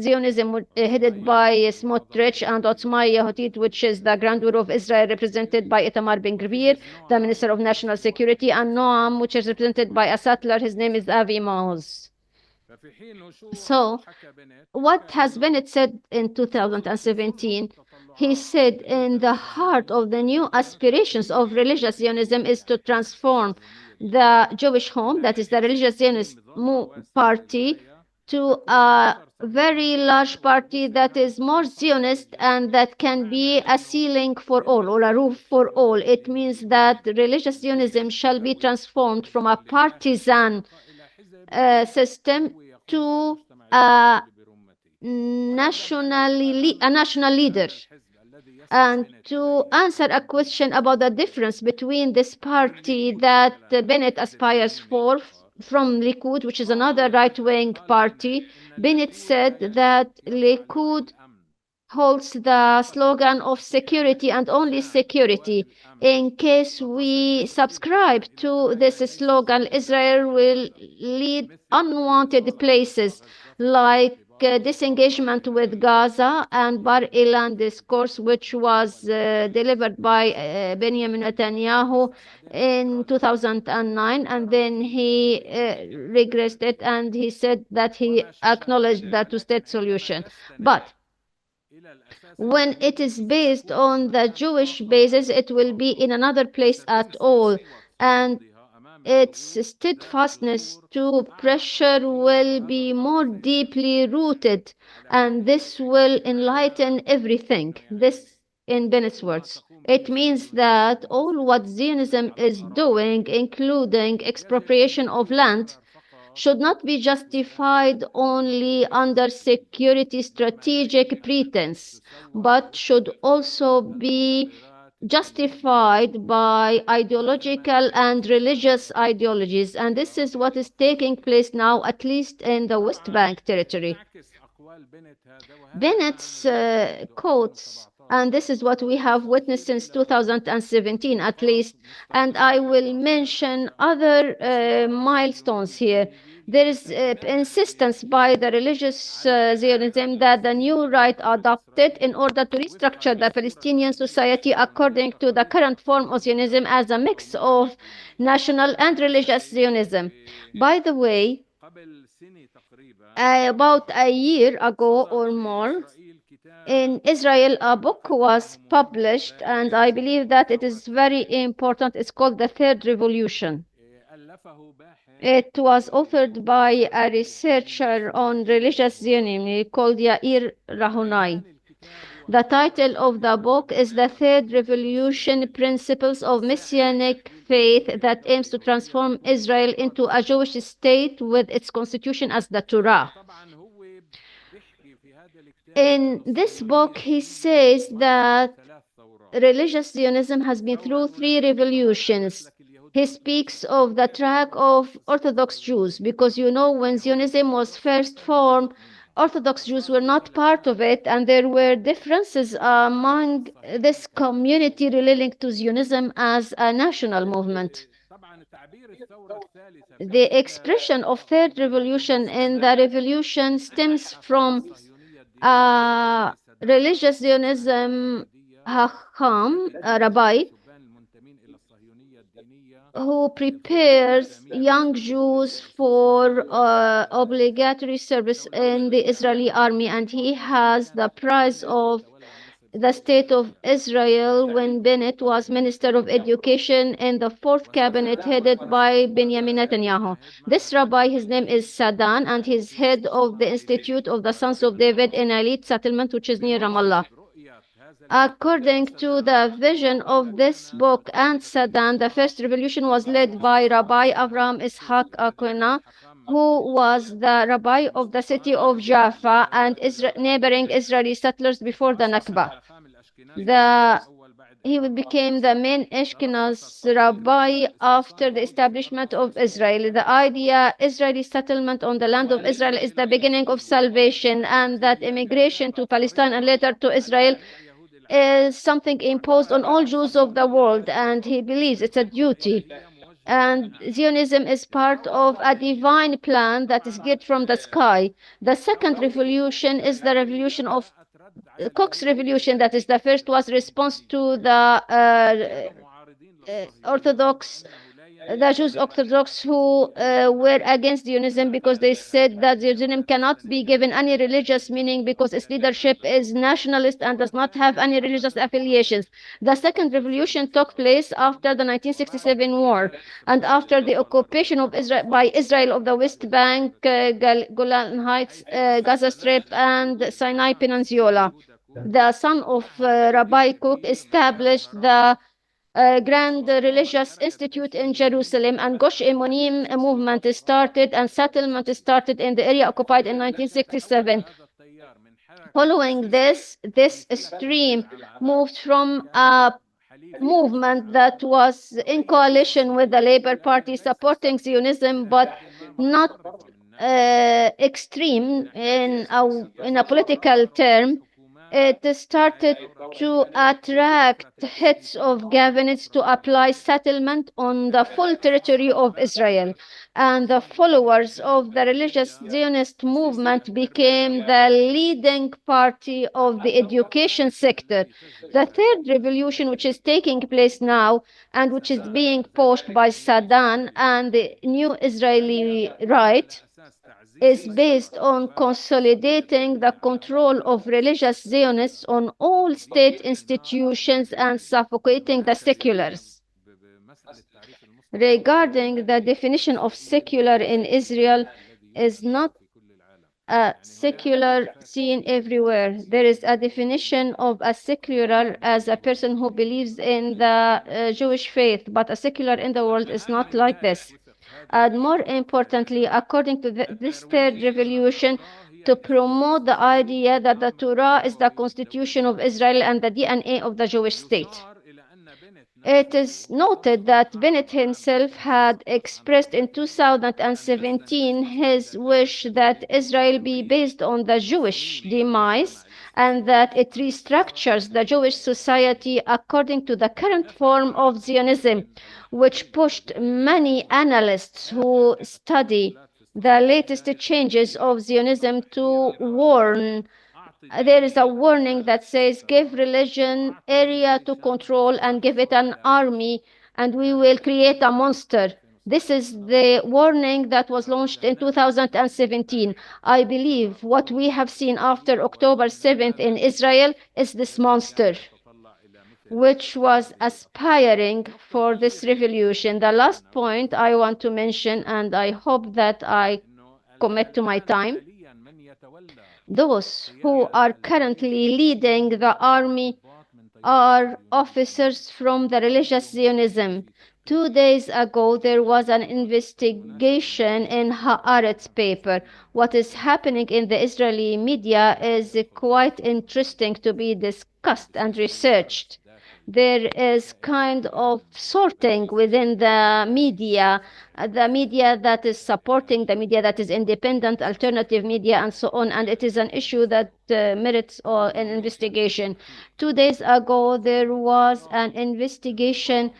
Zionism headed by Smotrich and Otzma Yehudit, which is the Grand Guru of Israel, represented by Itamar Ben-Gvir, the Minister of National Security, and Noam, which is represented by a settler. His name is Avi Maoz. So, what has Bennett said in 2017? He said, in the heart of the new aspirations of religious Zionism is to transform the Jewish Home, that is the religious Zionist party, to a very large party that is more Zionist and that can be a ceiling for all or a roof for all. It means that religious Zionism shall be transformed from a partisan system to a national leader. And to answer a question about the difference between this party that Bennett aspires for from Likud, which is another right-wing party, Bennett said that Likud holds the slogan of security and only security. In case we subscribe to this slogan, Israel will lead unwanted places like disengagement with Gaza and Bar Ilan discourse, which was delivered by Benjamin Netanyahu in 2009, and then he regressed it and he said that he acknowledged the two-state solution. But when it is based on the Jewish basis, it will be in another place at all. And its steadfastness to pressure will be more deeply rooted, and this will enlighten everything. This, in Bennett's words. It means that all what Zionism is doing, including expropriation of land, should not be justified only under security strategic pretense, but should also be justified by ideological and religious ideologies. And this is what is taking place now, at least in the West Bank territory. Bennett's quotes, and this is what we have witnessed since 2017 at least, and I will mention other milestones here. There is insistence by the religious Zionism that the new right adopted in order to restructure the Palestinian society according to the current form of Zionism as a mix of national and religious Zionism. By the way, about a year ago or more, in Israel, a book was published, and I believe that it is very important. It's called The Third Revolution. It was authored by a researcher on religious Zionism called Yair Rahonai. The title of the book is The Third Revolution: Principles of Messianic Faith that aims to transform Israel into a Jewish state with its constitution as the Torah. In this book, he says that religious Zionism has been through 3 revolutions. He speaks of the track of Orthodox Jews, because when Zionism was first formed, Orthodox Jews were not part of it, and there were differences among this community relating to Zionism as a national movement. The expression of Third Revolution in the revolution stems from religious Zionism Hacham, a rabbi, who prepares young Jews for obligatory service in the Israeli army, and he has the prize of the State of Israel when Bennett was Minister of Education in the 4th cabinet headed by Benjamin Netanyahu. This rabbi, his name is Sadan, and he's head of the Institute of the Sons of David in Elite Settlement, which is near Ramallah. According to the vision of this book and Sadan, the first revolution was led by Rabbi Avraham Ishaq Aquina, who was the rabbi of the city of Jaffa and neighboring Israeli settlers before the Nakba. He became the main Ashkenaz rabbi after the establishment of Israel. The idea Israeli settlement on the land of Israel is the beginning of salvation, and that immigration to Palestine and later to Israel is something imposed on all Jews of the world, and he believes it's a duty. And Zionism is part of a divine plan that is given from the sky. The second revolution is the revolution of Koch's revolution. That is, the first was response to the Jews Orthodox who were against Zionism because they said that Zionism cannot be given any religious meaning because its leadership is nationalist and does not have any religious affiliations. The second revolution took place after the 1967 war and after the occupation of by Israel of the West Bank, Golan Heights, Gaza Strip, and Sinai Peninsula. The son of Rabbi Koch established the Grand Religious Institute in Jerusalem, and Gush Emunim movement started and settlement started in the area occupied in 1967. Following this stream moved from a movement that was in coalition with the Labour Party supporting Zionism, but not extreme in a political term. It started to attract heads of cabinets to apply settlement on the full territory of Israel. And the followers of the religious Zionist movement became the leading party of the education sector. The third revolution, which is taking place now and which is being pushed by Sadan and the new Israeli right, is based on consolidating the control of religious Zionists on all state institutions and suffocating the seculars. Regarding the definition of secular in Israel, is not a secular seen everywhere. There is a definition of a secular as a person who believes in the Jewish faith, but a secular in the world is not like this. And more importantly, according to this third revolution, to promote the idea that the Torah is the constitution of Israel and the DNA of the Jewish state. It is noted that Bennett himself had expressed in 2017 his wish that Israel be based on the Jewish demise and that it restructures the Jewish society according to the current form of Zionism, which pushed many analysts who study the latest changes of Zionism to warn. There is a warning that says give religion area to control and give it an army and we will create a monster. This is the warning that was launched in 2017. I believe what we have seen after October 7th in Israel is this monster, which was aspiring for this revolution. The last point I want to mention, and I hope that I commit to my time, those who are currently leading the army are officers from the religious Zionism. 2 days ago, there was an investigation in Haaretz paper. What is happening in the Israeli media is quite interesting to be discussed and researched. There is kind of sorting within the media that is supporting, the media that is independent, alternative media, and so on. And it is an issue that merits an investigation. 2 days ago, there was an investigation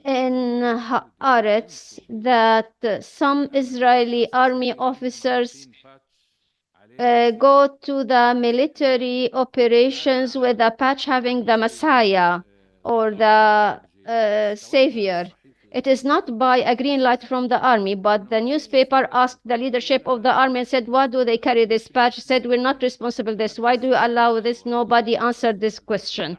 in Haaretz that some Israeli army officers go to the military operations with a patch having the Messiah or the Savior. It is not by a green light from the army, but the newspaper asked the leadership of the army and said, why do they carry this patch? Said, we're not responsible for this. Why do you allow this? Nobody answered this question.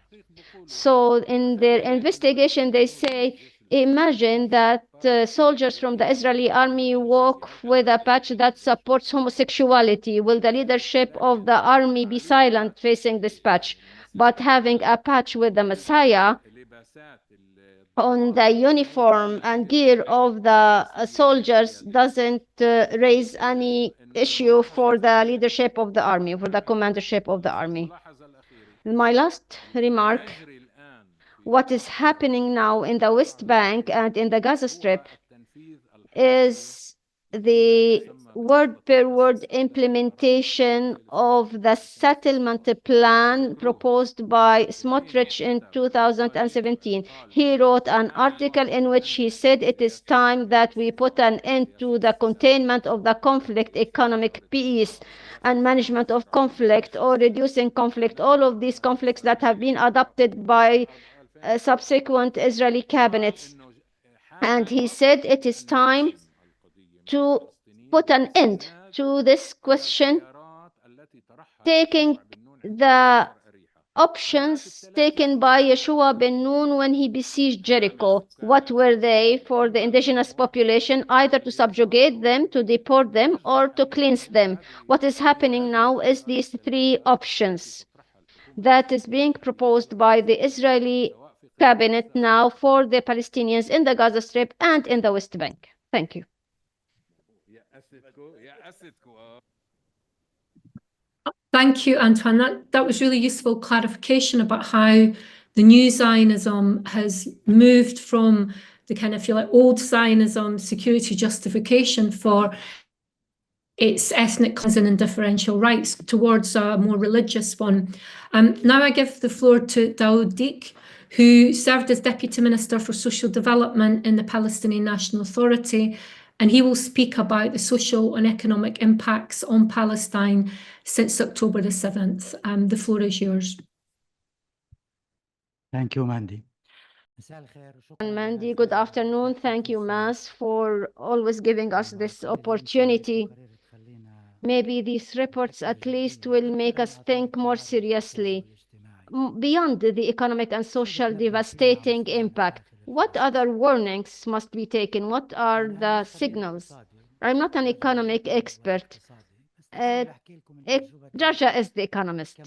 So in their investigation, they say, imagine that soldiers from the Israeli army walk with a patch that supports homosexuality. Will the leadership of the army be silent facing this patch? But having a patch with the Messiah on the uniform and gear of the soldiers doesn't raise any issue for the leadership of the army, for the commandership of the army. My last remark, what is happening now in the West Bank and in the Gaza Strip is the word-per-word implementation of the settlement plan proposed by Smotrich in 2017. He wrote an article in which he said it is time that we put an end to the containment of the conflict, economic peace, and management of conflict or reducing conflict, all of these conflicts that have been adopted by subsequent Israeli cabinets. And he said it is time to put an end to this question, taking the options taken by Yeshua ben Nun when he besieged Jericho. What were they for the indigenous population? Either to subjugate them, to deport them, or to cleanse them. What is happening now is these three options that is being proposed by the Israeli cabinet now for the Palestinians in the Gaza Strip and in the West Bank. Thank you. Thank you, Antoine. That was really useful clarification about how the new Zionism has moved from the kind of, if you like, old Zionism security justification for its ethnic cleansing and differential rights towards a more religious one. Now I give the floor to Daoud Dik, who served as Deputy Minister for Social Development in the Palestinian National Authority, and he will speak about the social and economic impacts on Palestine since October the 7th. The floor is yours. Thank you, Mandy. Mandy, good afternoon. Thank you, Mas, for always giving us this opportunity. Maybe these reports at least will make us think more seriously. Beyond the economic and social devastating impact, what other warnings must be taken? What are the signals? I'm not an economic expert. Jaja is the economist,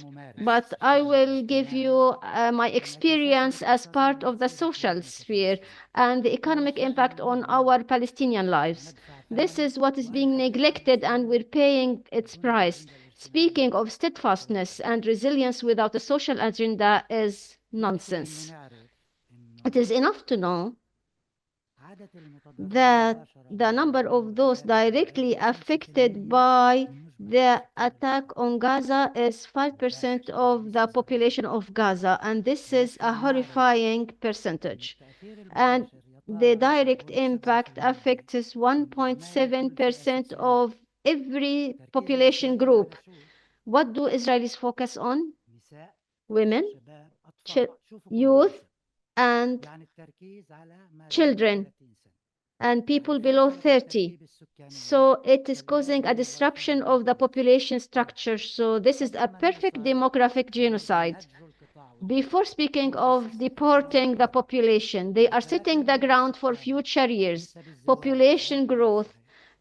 but I will give you my experience as part of the social sphere and the economic impact on our Palestinian lives. This is what is being neglected and we're paying its price. Speaking of steadfastness and resilience without a social agenda is nonsense. It is enough to know that the number of those directly affected by the attack on Gaza is 5% of the population of Gaza, and this is a horrifying percentage. And the direct impact affects 1.7% of every population group. What do Israelis focus on? Women, youth, and children, and people below 30. So it is causing a disruption of the population structure. So this is a perfect demographic genocide. Before speaking of deporting the population, they are setting the ground for future years, population growth,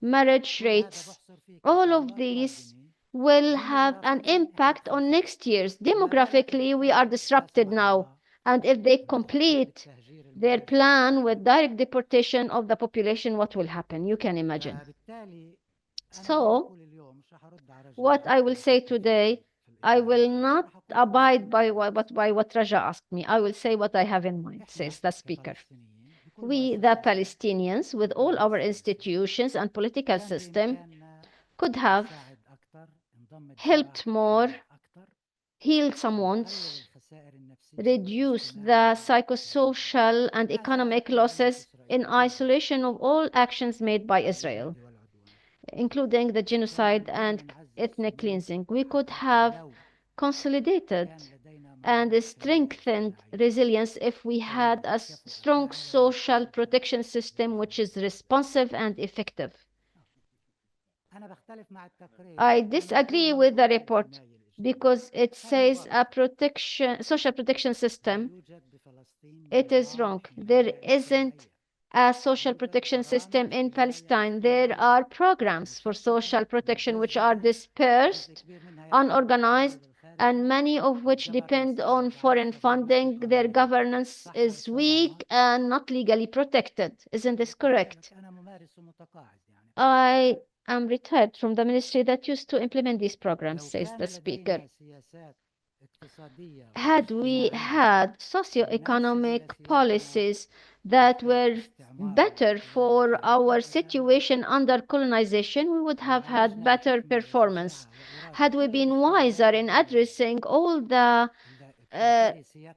marriage rates. All of these will have an impact on next year's. Demographically, we are disrupted now. And if they complete their plan with direct deportation of the population, what will happen? You can imagine. So, what I will say today, I will not abide by what Raja asked me. I will say what I have in mind, says the speaker. We, the Palestinians, with all our institutions and political system, could have helped more, healed some wounds, reduce the psychosocial and economic losses in isolation of all actions made by Israel, including the genocide and ethnic cleansing. We could have consolidated and strengthened resilience if we had a strong social protection system which is responsive and effective. I disagree with the report because it says a social protection system. It is wrong. There isn't a social protection system in Palestine. There are programs for social protection which are dispersed, unorganized, and many of which depend on foreign funding. Their governance is weak and not legally protected. Isn't this correct? I am retired from the ministry that used to implement these programs, says the speaker. Had we had socioeconomic policies that were better for our situation under colonization, we would have had better performance. Had we been wiser in addressing all the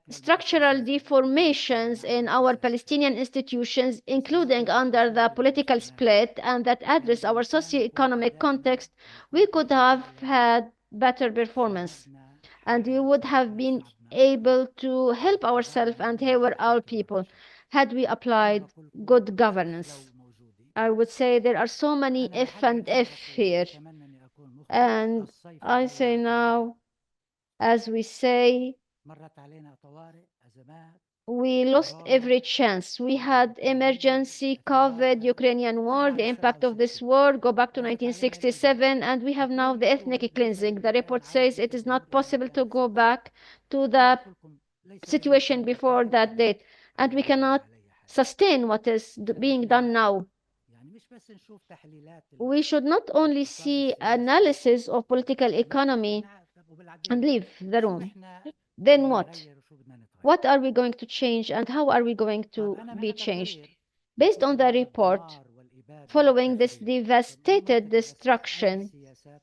structural deformations in our Palestinian institutions, including under the political split, and that address our socioeconomic context, we could have had better performance. And we would have been able to help ourselves and help our people had we applied good governance. I would say there are so many if and if here. And I say now, as we say, we lost every chance. We had emergency, COVID, Ukrainian war, the impact of this war, go back to 1967, and we have now the ethnic cleansing. The report says it is not possible to go back to the situation before that date, and we cannot sustain what is being done now. We should not only see analysis of political economy and leave the room. Then what? What are we going to change and how are we going to be changed? Based on the report, following this devastated destruction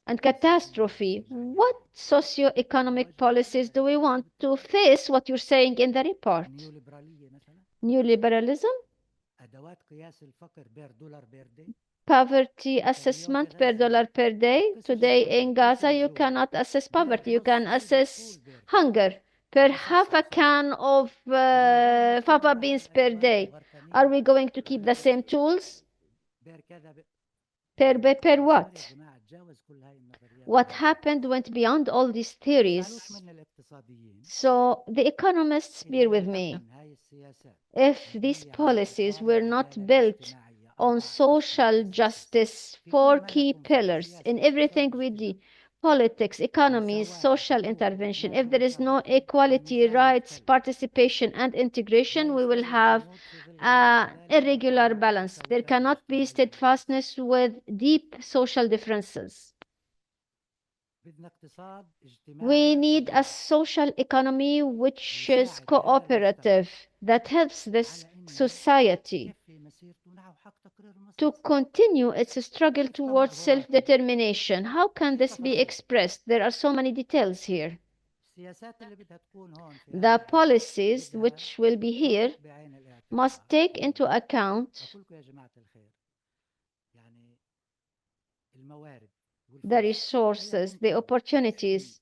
and catastrophe, what socio-economic policies do we want to face what you're saying in the report? New liberalism? Poverty assessment per dollar per day. Today in Gaza, you cannot assess poverty. You can assess hunger per half a can of fava beans per day. Are we going to keep the same tools? Per what? What happened went beyond all these theories. So the economists bear with me. If these policies were not built on social justice, 4 key pillars in everything we do, politics, economy, social intervention. If there is no equality, rights, participation, and integration, we will have an irregular balance. There cannot be steadfastness with deep social differences. We need a social economy which is cooperative, that helps this society to continue its struggle towards self-determination. How can this be expressed? There are so many details here. The policies which will be here must take into account the resources, the opportunities.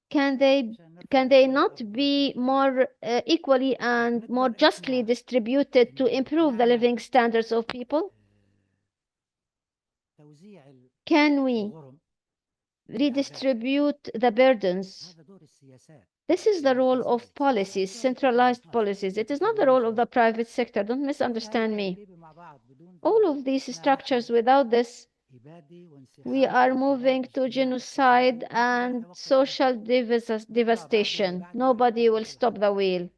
Can they not be more equally and more justly distributed to improve the living standards of people? Can we redistribute the burdens? This is the role of policies, centralized policies. It is not the role of the private sector. Don't misunderstand me. All of these structures, without this, we are moving to genocide and social devastation. Nobody will stop the wheel.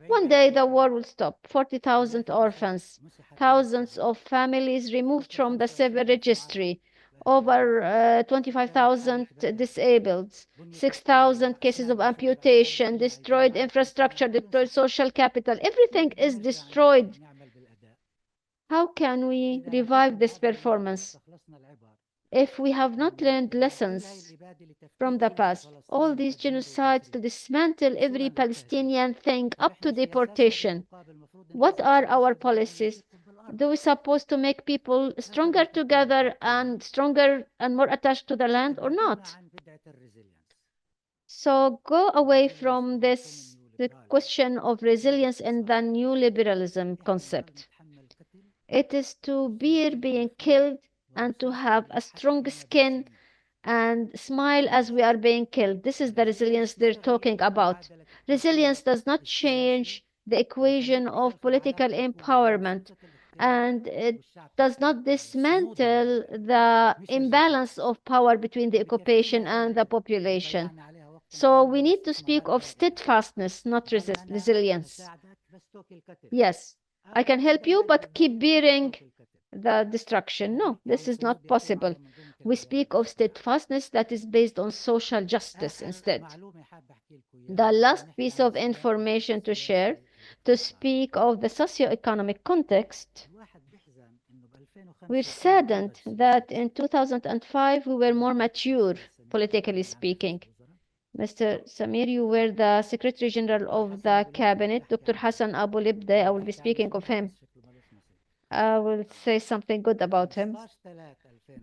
One day the war will stop. 40,000 orphans, thousands of families removed from the civil registry, over 25,000 disabled, 6,000 cases of amputation, destroyed infrastructure, destroyed social capital. Everything is destroyed. How can we revive this performance if we have not learned lessons from the past? All these genocides to dismantle every Palestinian thing up to deportation. What are our policies? Do we supposed to make people stronger together and stronger and more attached to the land or not? So go away from this, the question of resilience and the new liberalism concept. It is to bear being killed and to have a strong skin and smile as we are being killed. This is the resilience they're talking about. Resilience does not change the equation of political empowerment, and it does not dismantle the imbalance of power between the occupation and the population. So we need to speak of steadfastness, not resilience. Yes, I can help you, but keep bearing the destruction. No, this is not possible. We speak of steadfastness that is based on social justice instead. The last piece of information to share, to speak of the socio-economic context, we're saddened that in 2005 we were more mature, politically speaking. Mr. Samir, you were the Secretary General of the Cabinet. Dr. Hassan Abu Libde, I will be speaking of him. I will say something good about him.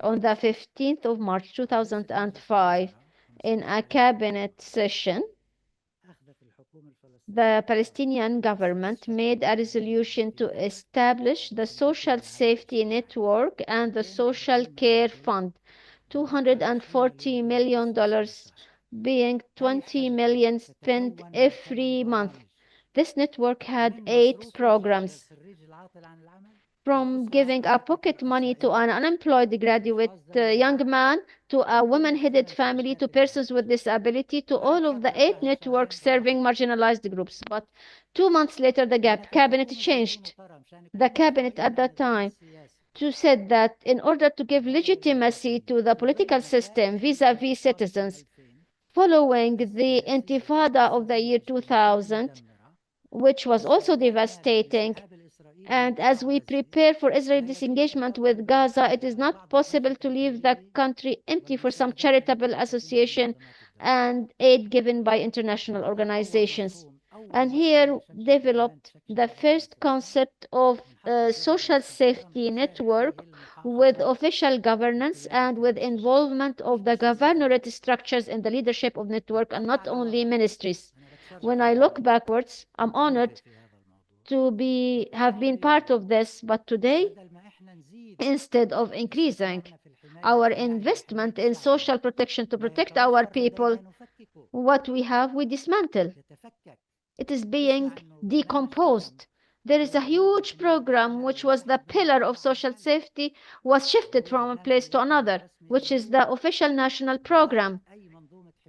On the 15th of March 2005, in a cabinet session, the Palestinian government made a resolution to establish the social safety network and the social care fund, $240 million, being 20 million spent every month. This network had 8 programs, from giving a pocket money to an unemployed graduate young man, to a woman-headed family, to persons with disability, to all of the 8 networks serving marginalized groups. But 2 months later, the cabinet changed. The cabinet at that time said that in order to give legitimacy to the political system vis-a-vis citizens, following the intifada of the year 2000, which was also devastating, and as we prepare for Israeli disengagement with Gaza, it is not possible to leave the country empty for some charitable association and aid given by international organizations. And here developed the first concept of social safety network with official governance and with involvement of the governorate structures in the leadership of network and not only ministries. When I look backwards, I'm honored to have been part of this, but today, instead of increasing our investment in social protection to protect our people, what we have, we dismantle. It is being decomposed. There is a huge program which was the pillar of social safety, was shifted from a place to another, which is the official national program,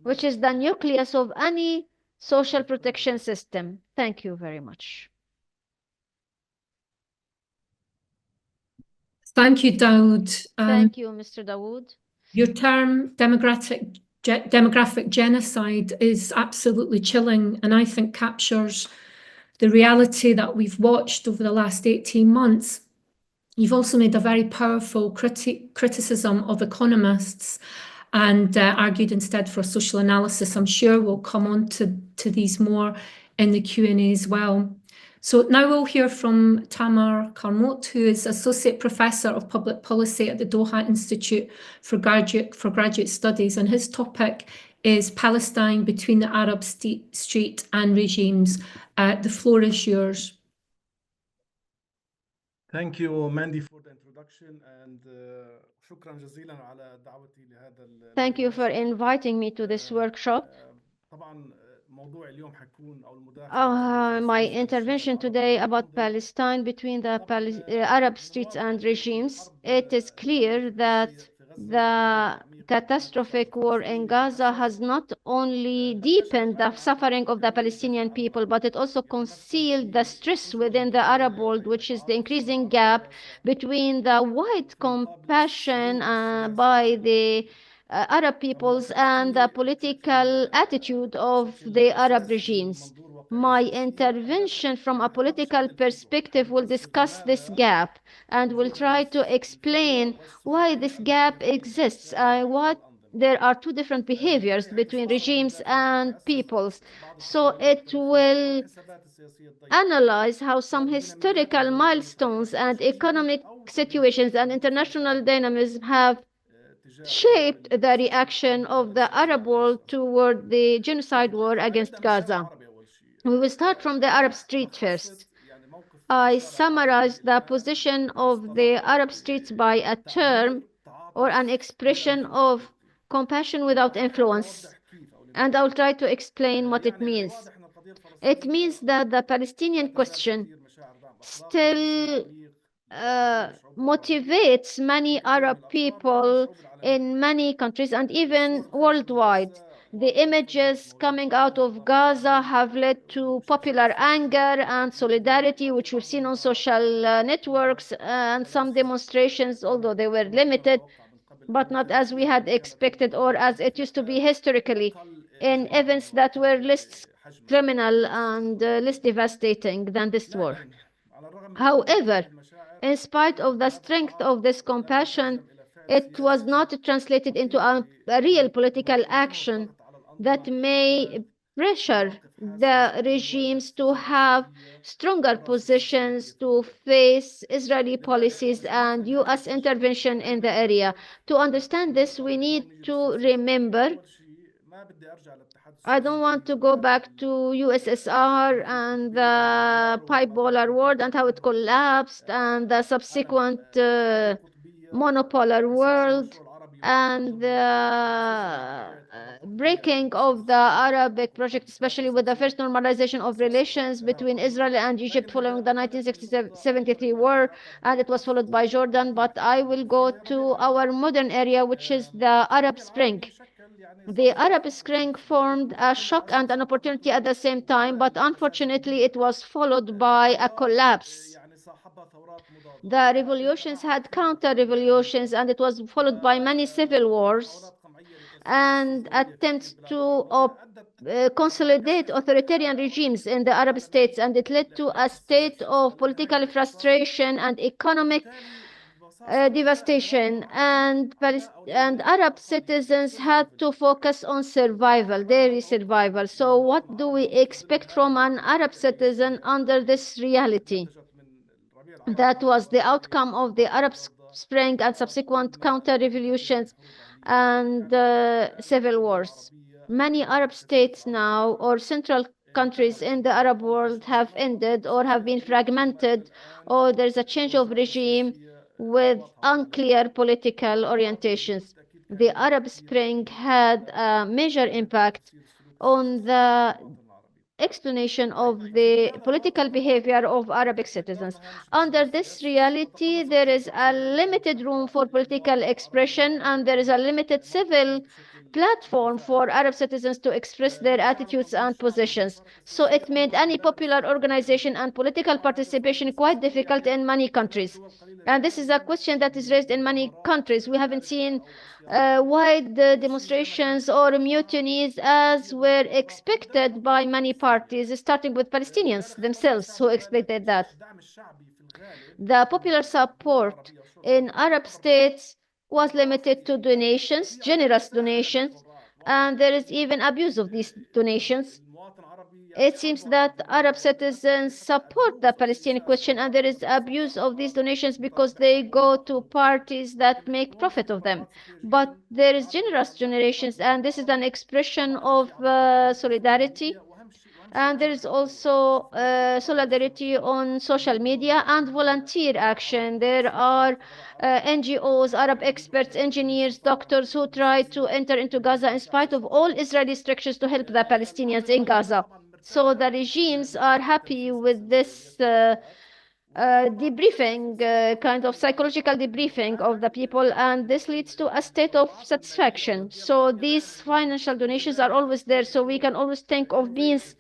which is the nucleus of any social protection system. Thank you very much. Thank you, Daoud. Thank you, Mr. Dawood. Your term demographic genocide is absolutely chilling, and I think captures the reality that we've watched over the last 18 months. You've also made a very powerful criticism of economists and argued instead for a social analysis. I'm sure we'll come on to these more in the Q&A as well. So now we'll hear from Tamar Karmot, who is Associate Professor of Public Policy at the Doha Institute for Graduate Studies, and his topic is Palestine between the Arab Street and regimes. The floor is yours. Thank you, Mandy, for the introduction, and شكرا جزيلا على دعوتي لهذا Thank you for inviting me to this workshop. طبعا موضوع اليوم حيكون أو المداخلة My intervention today about Palestine between the Arab streets and regimes. It is clear that the catastrophic war in Gaza has not only deepened the suffering of the Palestinian people, but it also concealed the stress within the Arab world, which is the increasing gap between the wide compassion by the Arab peoples and the political attitude of the Arab regimes. My intervention from a political perspective will discuss this gap and will try to explain why this gap exists, there are two different behaviors between regimes and peoples. So it will analyze how some historical milestones and economic situations and international dynamism have shaped the reaction of the Arab world toward the genocide war against Gaza. We will start from the Arab street first. I summarized the position of the Arab streets by a term or an expression of compassion without influence, and I'll try to explain what it means. It means that the Palestinian question still motivates many Arab people in many countries and even worldwide. The images coming out of Gaza have led to popular anger and solidarity, which we've seen on social networks, and some demonstrations, although they were limited, but not as we had expected or as it used to be historically, in events that were less criminal and less devastating than this war. However, in spite of the strength of this compassion, it was not translated into a real political action that may pressure the regimes to have stronger positions to face Israeli policies and US intervention in the area. To understand this, we need to remember, I don't want to go back to USSR and the bipolar world and how it collapsed and the subsequent monopolar world and the breaking of the Arabic project, especially with the first normalization of relations between Israel and Egypt following the 1973 war, and it was followed by Jordan. But I will go to our modern area, which is the Arab Spring. The Arab Spring formed a shock and an opportunity at the same time, but unfortunately it was followed by a collapse. The revolutions had counter-revolutions, and it was followed by many civil wars and attempts to consolidate authoritarian regimes in the Arab states, and it led to a state of political frustration and economic devastation, and Arab citizens had to focus on survival, daily survival. So what do we expect from an Arab citizen under this reality? That was the outcome of the Arab Spring and subsequent counter-revolutions and civil wars. Many Arab states now, or central countries in the Arab world, have ended or have been fragmented, or there's a change of regime with unclear political orientations. The Arab Spring had a major impact on the explanation of the political behavior of Arabic citizens. Under this reality, there is a limited room for political expression, and there is a limited civil platform for Arab citizens to express their attitudes and positions. So it made any popular organization and political participation quite difficult in many countries. And this is a question that is raised in many countries. We haven't seen wide demonstrations or mutinies as were expected by many parties, starting with Palestinians themselves who expected that. The popular support in Arab states was limited to donations, generous donations, and there is even abuse of these donations. It seems that Arab citizens support the Palestinian question, and there is abuse of these donations because they go to parties that make profit of them. But there is generous donations, and this is an expression of solidarity. And there is also solidarity on social media and volunteer action. There are NGOs, Arab experts, engineers, doctors who try to enter into Gaza in spite of all Israeli restrictions to help the Palestinians in Gaza. So the regimes are happy with this debriefing, kind of psychological debriefing of the people, and this leads to a state of satisfaction. So these financial donations are always there, so we can always think of means,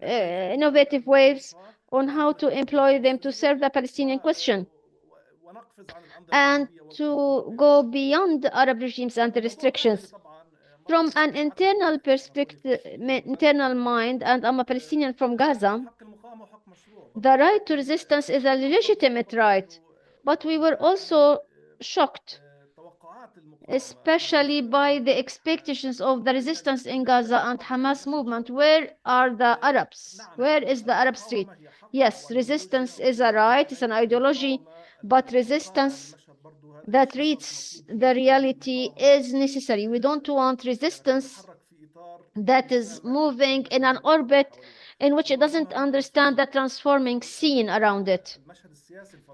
innovative ways on how to employ them to serve the Palestinian question and to go beyond Arab regimes and the restrictions. From an internal perspective, internal mind, and I'm a Palestinian from Gaza, the right to resistance is a legitimate right, but we were also shocked, especially by the expectations of the resistance in Gaza and Hamas movement. Where are the Arabs? Where is the Arab street? Yes, resistance is a right, it's an ideology, but resistance that reads the reality is necessary. We don't want resistance that is moving in an orbit in which it doesn't understand the transforming scene around it.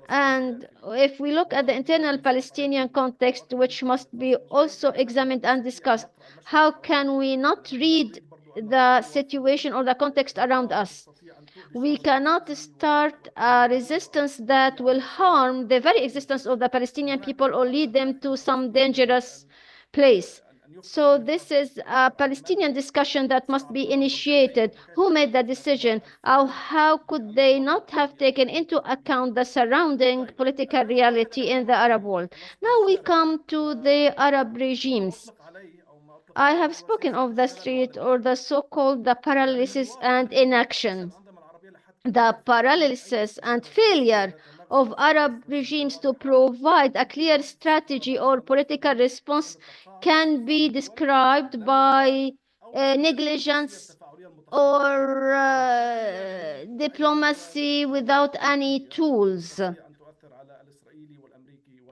And if we look at the internal Palestinian context, which must be also examined and discussed, how can we not read the situation or the context around us? We cannot start a resistance that will harm the very existence of the Palestinian people or lead them to some dangerous place. So this is a Palestinian discussion that must be initiated. Who made the decision? How could they not have taken into account the surrounding political reality in the Arab world? Now we come to the Arab regimes. I have spoken of the street, or the so-called the paralysis and inaction. The paralysis and failure of Arab regimes to provide a clear strategy or political response can be described by negligence or diplomacy without any tools.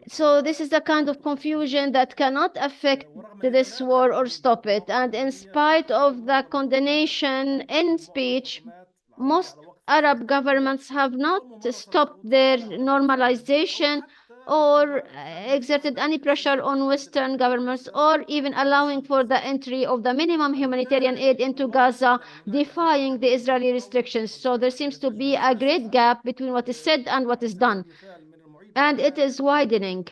So this is the kind of confusion that cannot affect this war or stop it. And in spite of the condemnation in speech, most Arab governments have not stopped their normalization or exerted any pressure on Western governments or even allowing for the entry of the minimum humanitarian aid into Gaza, defying the Israeli restrictions. So there seems to be a great gap between what is said and what is done. And it is widening.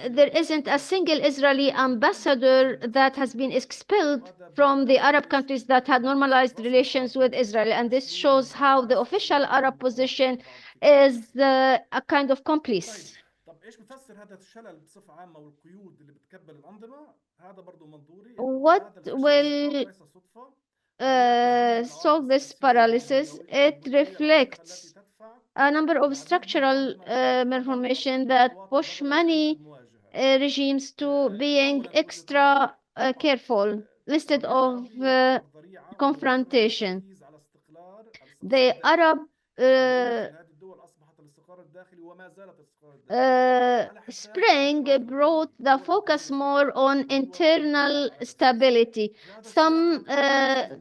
There isn't a single Israeli ambassador that has been expelled from the Arab countries that had normalized relations with Israel. And this shows how the official Arab position is a kind of complice. What will solve this paralysis? It reflects a number of structural malformations that push many regimes to being extra careful instead of confrontation. The Arab Spring brought the focus more on internal stability. Some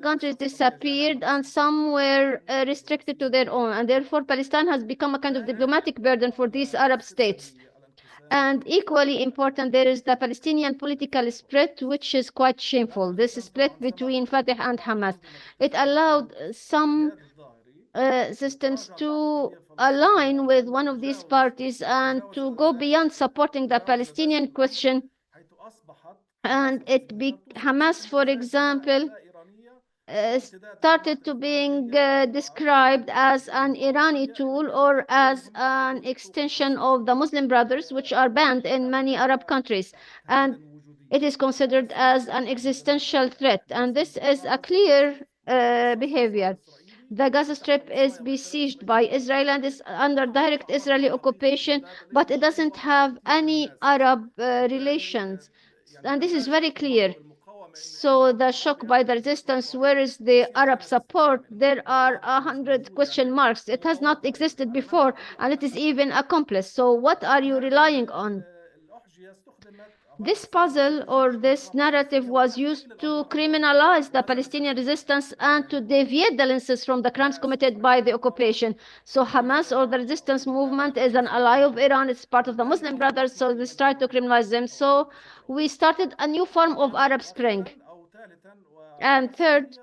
countries disappeared and some were restricted to their own, and therefore Palestine has become a kind of diplomatic burden for these Arab states. And equally important, there is the Palestinian political split, which is quite shameful. This split between Fatah and Hamas. It allowed some systems to align with one of these parties and to go beyond supporting the Palestinian question. And Hamas, for example, started to being described as an Irani tool or as an extension of the Muslim Brothers, which are banned in many Arab countries. And it is considered as an existential threat. And this is a clear behavior. The Gaza Strip is besieged by Israel and is under direct Israeli occupation, but it doesn't have any Arab relations. And this is very clear. So the shock by the resistance, where is the Arab support? There are 100 question marks. It has not existed before, and it is even accomplice. So what are you relying on? This puzzle or this narrative was used to criminalize the Palestinian resistance and to deviate the lenses from the crimes committed by the occupation. So Hamas or the resistance movement is an ally of Iran. It's part of the Muslim Brothers, so they tried to criminalize them. So we started a new form of Arab Spring. And third,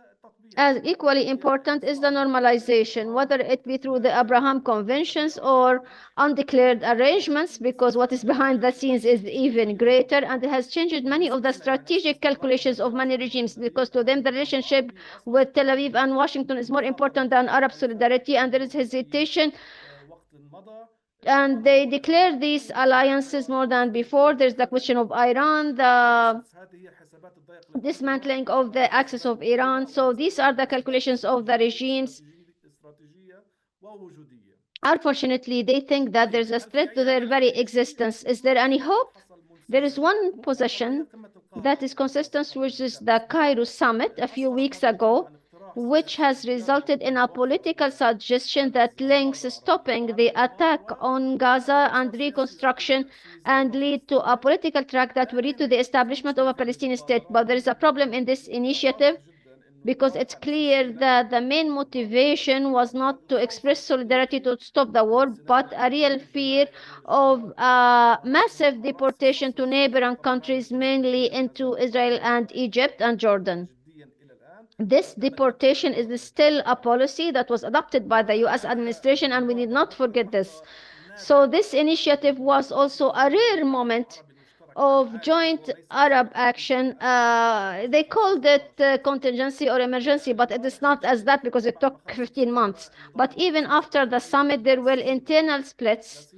as equally important is the normalization, whether it be through the Abraham Conventions or undeclared arrangements, because what is behind the scenes is even greater, and it has changed many of the strategic calculations of many regimes, because to them the relationship with Tel Aviv and Washington is more important than Arab solidarity, and there is hesitation. And they declare these alliances more than before. There's the question of Iran, the dismantling of the axis of Iran. So these are the calculations of the regimes. Unfortunately, they think that there's a threat to their very existence. Is there any hope? There is one position that is consistent, which is the Cairo summit a few weeks ago, which has resulted in a political suggestion that links stopping the attack on Gaza and reconstruction and lead to a political track that will lead to the establishment of a Palestinian state. But there is a problem in this initiative, because it's clear that the main motivation was not to express solidarity to stop the war, but a real fear of massive deportation to neighboring countries, mainly into Israel and Egypt and Jordan. This deportation is still a policy that was adopted by the US administration, and we need not forget this. So this initiative was also a rare moment of joint Arab action. They called it contingency or emergency, but it is not as that because it took 15 months. But even after the summit, there were internal splits,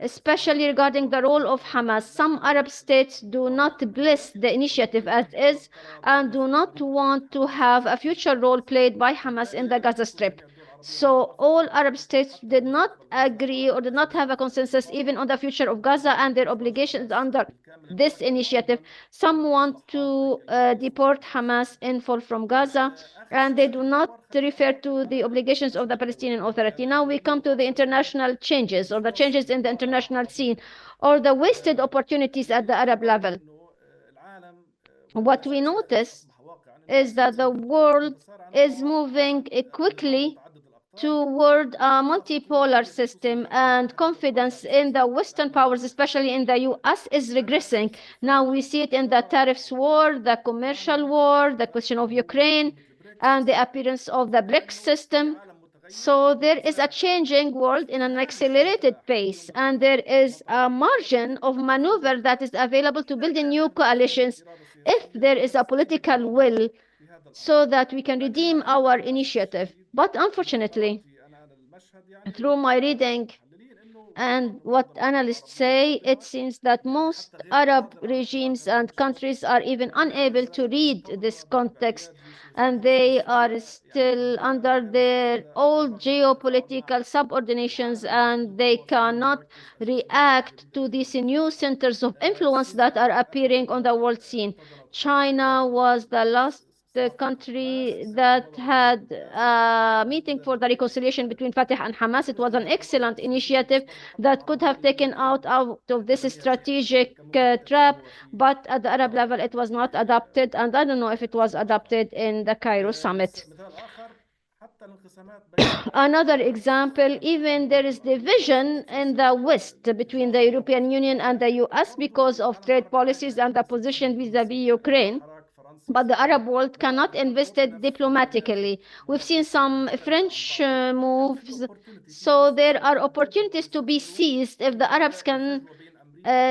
especially regarding the role of Hamas. Some Arab states do not bless the initiative as is and do not want to have a future role played by Hamas in the Gaza Strip. So all Arab states did not agree or did not have a consensus even on the future of Gaza and their obligations under this initiative. Some want to deport Hamas in full from Gaza, and they do not refer to the obligations of the Palestinian Authority. Now we come to the international changes, or the changes in the international scene, or the wasted opportunities at the Arab level. What we notice is that the world is moving quickly toward a multipolar system, and confidence in the Western powers, especially in the US, is regressing. Now we see it in the tariffs war, the commercial war, the question of Ukraine, and the appearance of the BRICS system. So there is a changing world in an accelerated pace, and there is a margin of maneuver that is available to build new coalitions if there is a political will, so that we can redeem our initiative. But unfortunately, through my reading and what analysts say, it seems that most Arab regimes and countries are even unable to read this context, and they are still under their old geopolitical subordinations, and they cannot react to these new centers of influence that are appearing on the world scene. China was the last country that had a meeting for the reconciliation between Fatah and Hamas. It was an excellent initiative that could have taken out of this strategic trap, but at the Arab level it was not adopted, and I don't know if it was adopted in the Cairo summit. Another example, even there is division in the West between the European Union and the US because of trade policies and the position vis-à-vis Ukraine. But the Arab world cannot invest it diplomatically. We've seen some French moves, so there are opportunities to be seized if the Arabs can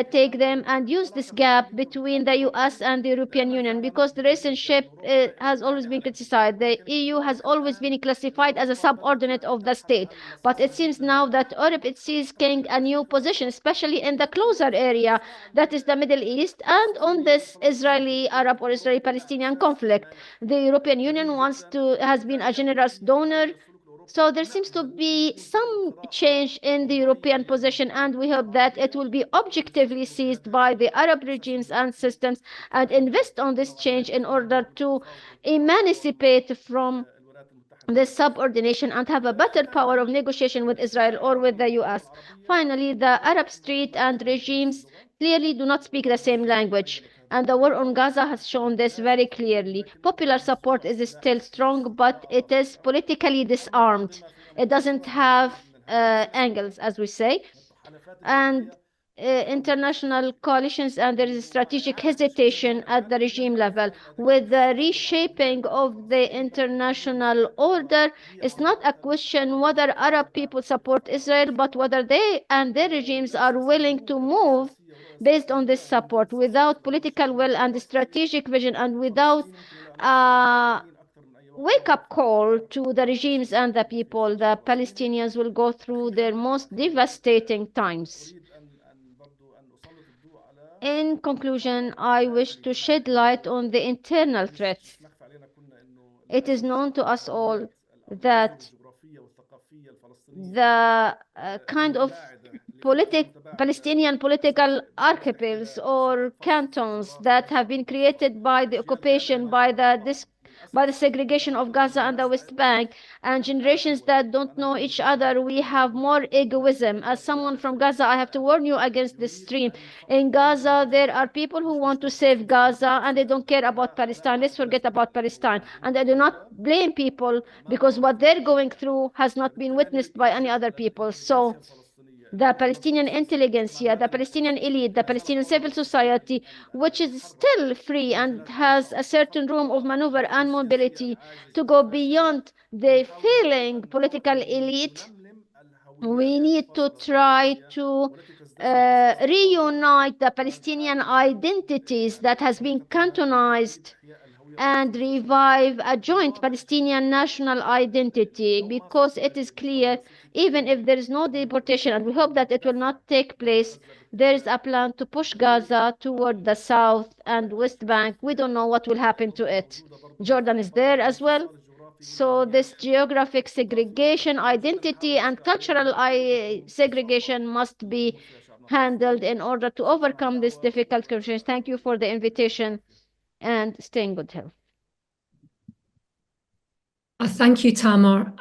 take them and use this gap between the US and the European Union, because the relationship has always been criticized. The EU has always been classified as a subordinate of the state, but it seems now that Europe is seeking a new position, especially in the closer area, that is the Middle East, and on this Israeli-Arab or Israeli-Palestinian conflict. The European Union has been a generous donor. So there seems to be some change in the European position, and we hope that it will be objectively seized by the Arab regimes and systems and invest on this change in order to emancipate from this subordination and have a better power of negotiation with Israel or with the US. Finally, the Arab street and regimes clearly do not speak the same language, and the war on Gaza has shown this very clearly. Popular support is still strong, but it is politically disarmed. It doesn't have angles, as we say. And international coalitions, and there is strategic hesitation at the regime level. With the reshaping of the international order, it's not a question whether Arab people support Israel, but whether they and their regimes are willing to move based on this support. Without political will and strategic vision, and without wake-up call to the regimes and the people, the Palestinians will go through their most devastating times. In conclusion, I wish to shed light on the internal threats. It is known to us all that the kind of Palestinian political archipels or cantons that have been created by the occupation, by the segregation of Gaza and the West Bank, and generations that don't know each other, we have more egoism. As someone from Gaza, I have to warn you against this stream. In Gaza, there are people who want to save Gaza and they don't care about Palestine. Let's forget about Palestine. And I do not blame people, because what they're going through has not been witnessed by any other people. So the Palestinian intelligentsia, the Palestinian elite, the Palestinian civil society, which is still free and has a certain room of maneuver and mobility to go beyond the failing political elite, we need to try to reunite the Palestinian identities that has been cantonized and revive a joint Palestinian national identity, because it is clear, even if there is no deportation, and we hope that it will not take place, there is a plan to push Gaza toward the south and West Bank. We don't know what will happen to it. Jordan is there as well. So this geographic segregation, identity, and cultural segregation must be handled in order to overcome this difficult conditions. Thank you for the invitation, and stay in good health. Thank you, Tamar.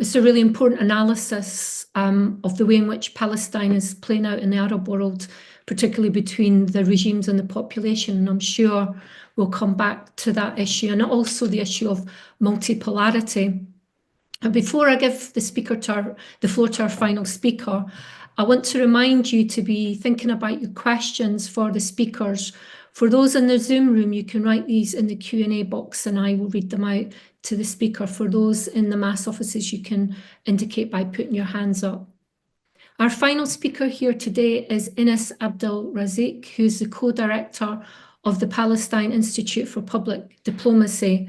It's a really important analysis of the way in which Palestine is playing out in the Arab world, particularly between the regimes and the population. And I'm sure we'll come back to that issue, and also the issue of multipolarity. And before I give the floor to our final speaker, I want to remind you to be thinking about your questions for the speakers. For those in the Zoom room, you can write these in the Q&A box and I will read them out to the speaker. For those in the mass offices, you can indicate by putting your hands up. Our final speaker here today is Ines Abdel Razik, who's the co-director of the Palestine Institute for Public Diplomacy.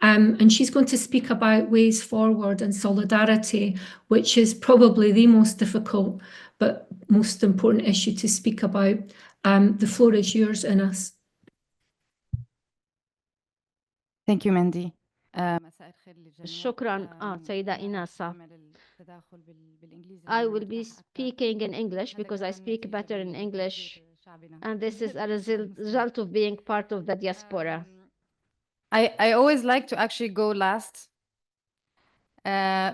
And she's going to speak about ways forward and solidarity, which is probably the most difficult but most important issue to speak about. The floor is yours, Ines. Thank you, Mandy. شكرا سيدة إناسة. I will be speaking in English because I speak better in English, and this is a result of being part of the diaspora. I always like to actually go last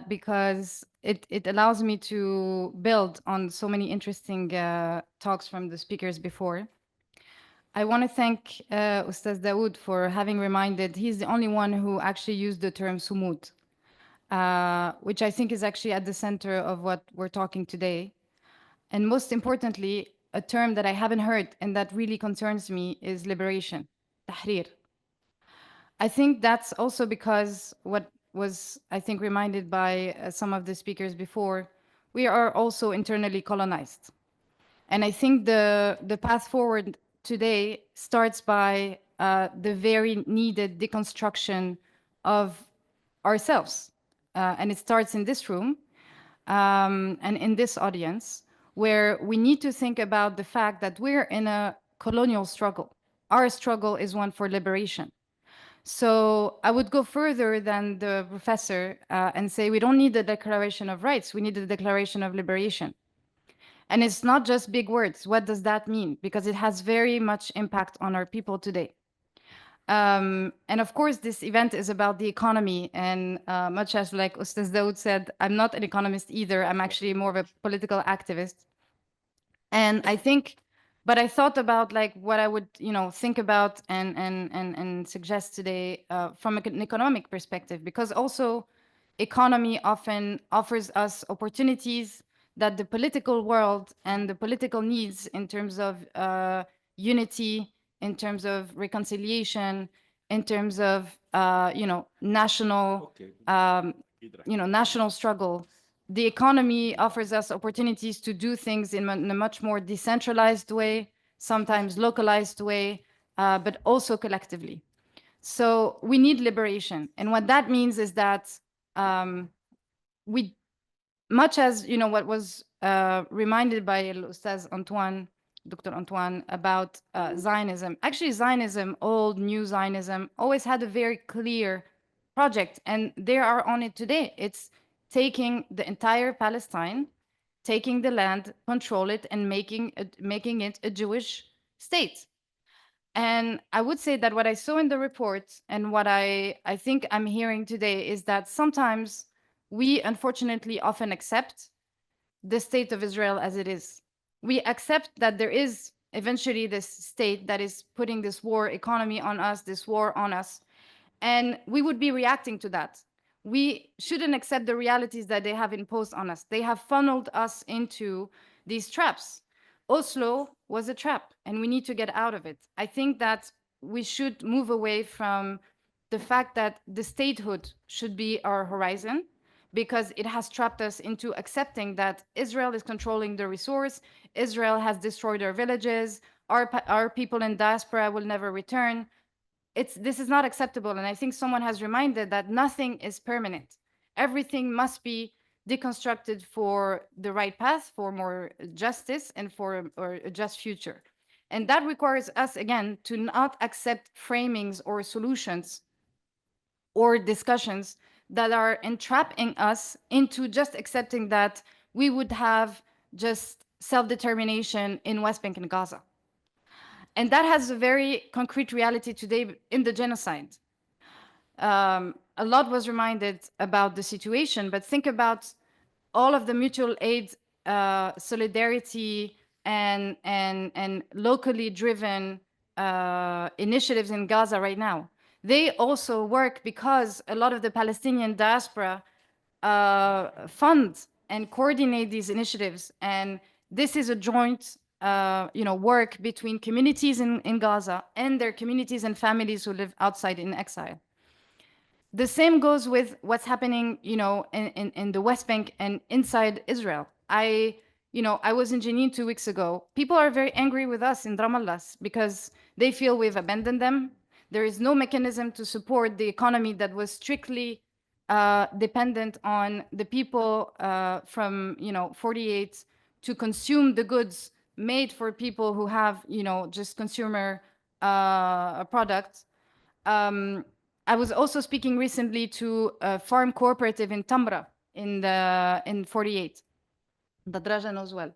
because it allows me to build on so many interesting talks from the speakers before. I want to thank Ustaz Dawood for having reminded, he's the only one who actually used the term sumud. which I think is actually at the center of what we're talking today. And most importantly, a term that I haven't heard and that really concerns me is liberation, tahrir. I think that's also because what was, I think, reminded by some of the speakers before, we are also internally colonized. And I think the path forward today starts by the very needed deconstruction of ourselves. And it starts in this room and in this audience, where we need to think about the fact that we're in a colonial struggle. Our struggle is one for liberation. So I would go further than the professor and say we don't need the Declaration of Rights, we need the Declaration of Liberation. And it's not just big words. What does that mean? Because it has very much impact on our people today. And of course, this event is about the economy. And much as like Ustaz Daoud said, I'm not an economist either. I'm actually more of a political activist. And I think, but I thought about like what I would, think about and suggest today from an economic perspective, because also economy often offers us opportunities that the political world and the political needs in terms of unity, in terms of reconciliation, in terms of national national struggle. The economy offers us opportunities to do things in a much more decentralized way, sometimes localized way, but also collectively. So we need liberation. And what that means is that we, much as, what was reminded by Ustaz Antoine, Dr. Antoine, about Zionism. Actually, Zionism, old, new Zionism, always had a very clear project, and they are on it today. It's taking the entire Palestine, taking the land, control it, and making it a Jewish state. And I would say that what I saw in the report and what I think I'm hearing today is that sometimes we unfortunately often accept the state of Israel as it is. We accept that there is eventually this state that is putting this war economy on us, this war on us, and we would be reacting to that. We shouldn't accept the realities that they have imposed on us. They have funneled us into these traps. Oslo was a trap, and we need to get out of it. I think that we should move away from the fact that the statehood should be our horizon, because it has trapped us into accepting that Israel is controlling the resource, Israel has destroyed our villages, our people in diaspora will never return. This is not acceptable. And I think someone has reminded that nothing is permanent. Everything must be deconstructed for the right path, for more justice, and for a just future. And that requires us, again, to not accept framings or solutions or discussions that are entrapping us into just accepting that we would have just self-determination in West Bank and Gaza. And that has a very concrete reality today in the genocide. A lot was reminded about the situation, but think about all of the mutual aid, solidarity, and locally driven initiatives in Gaza right now. They also work because a lot of the Palestinian diaspora fund and coordinate these initiatives. And this is a joint work between communities in Gaza and their communities and families who live outside in exile. The same goes with what's happening, in the West Bank and inside Israel. I was in Jenin 2 weeks ago. People are very angry with us in Ramallah because they feel we've abandoned them. There is no mechanism to support the economy that was strictly dependent on the people from 48 to consume the goods made for people who have just consumer products. I was also speaking recently to a farm cooperative in Tamra in 48. Dadraja knows well.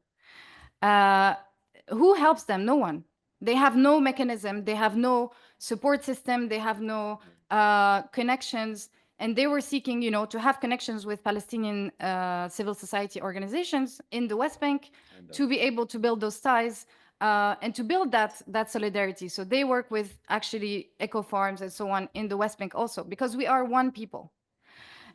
Who helps them? No one. They have no mechanism. They have no support system. They have no connections. And they were seeking, to have connections with Palestinian civil society organizations in the West Bank to be able to build those ties and to build that solidarity. So they work with actually eco farms and so on in the West Bank also, because we are one people.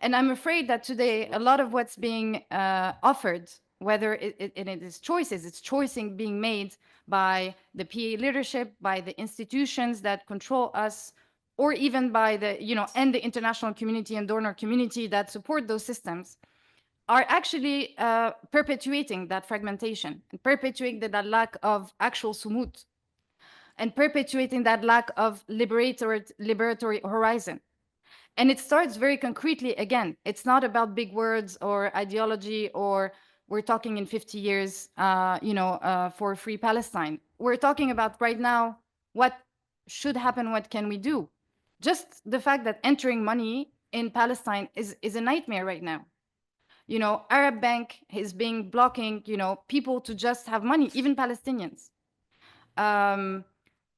And I'm afraid that today, a lot of what's being offered, whether it is choices, it's choicing being made by the PA leadership, by the institutions that control us, or even by the, and the international community and donor community that support those systems, are actually perpetuating that fragmentation and perpetuating that lack of actual sumut and perpetuating that lack of liberatory horizon. And it starts very concretely. Again, it's not about big words or ideology, or we're talking in 50 years, for free Palestine. We're talking about right now, what should happen, what can we do? Just the fact that entering money in Palestine is a nightmare right now. Arab Bank is blocking, people to just have money, even Palestinians.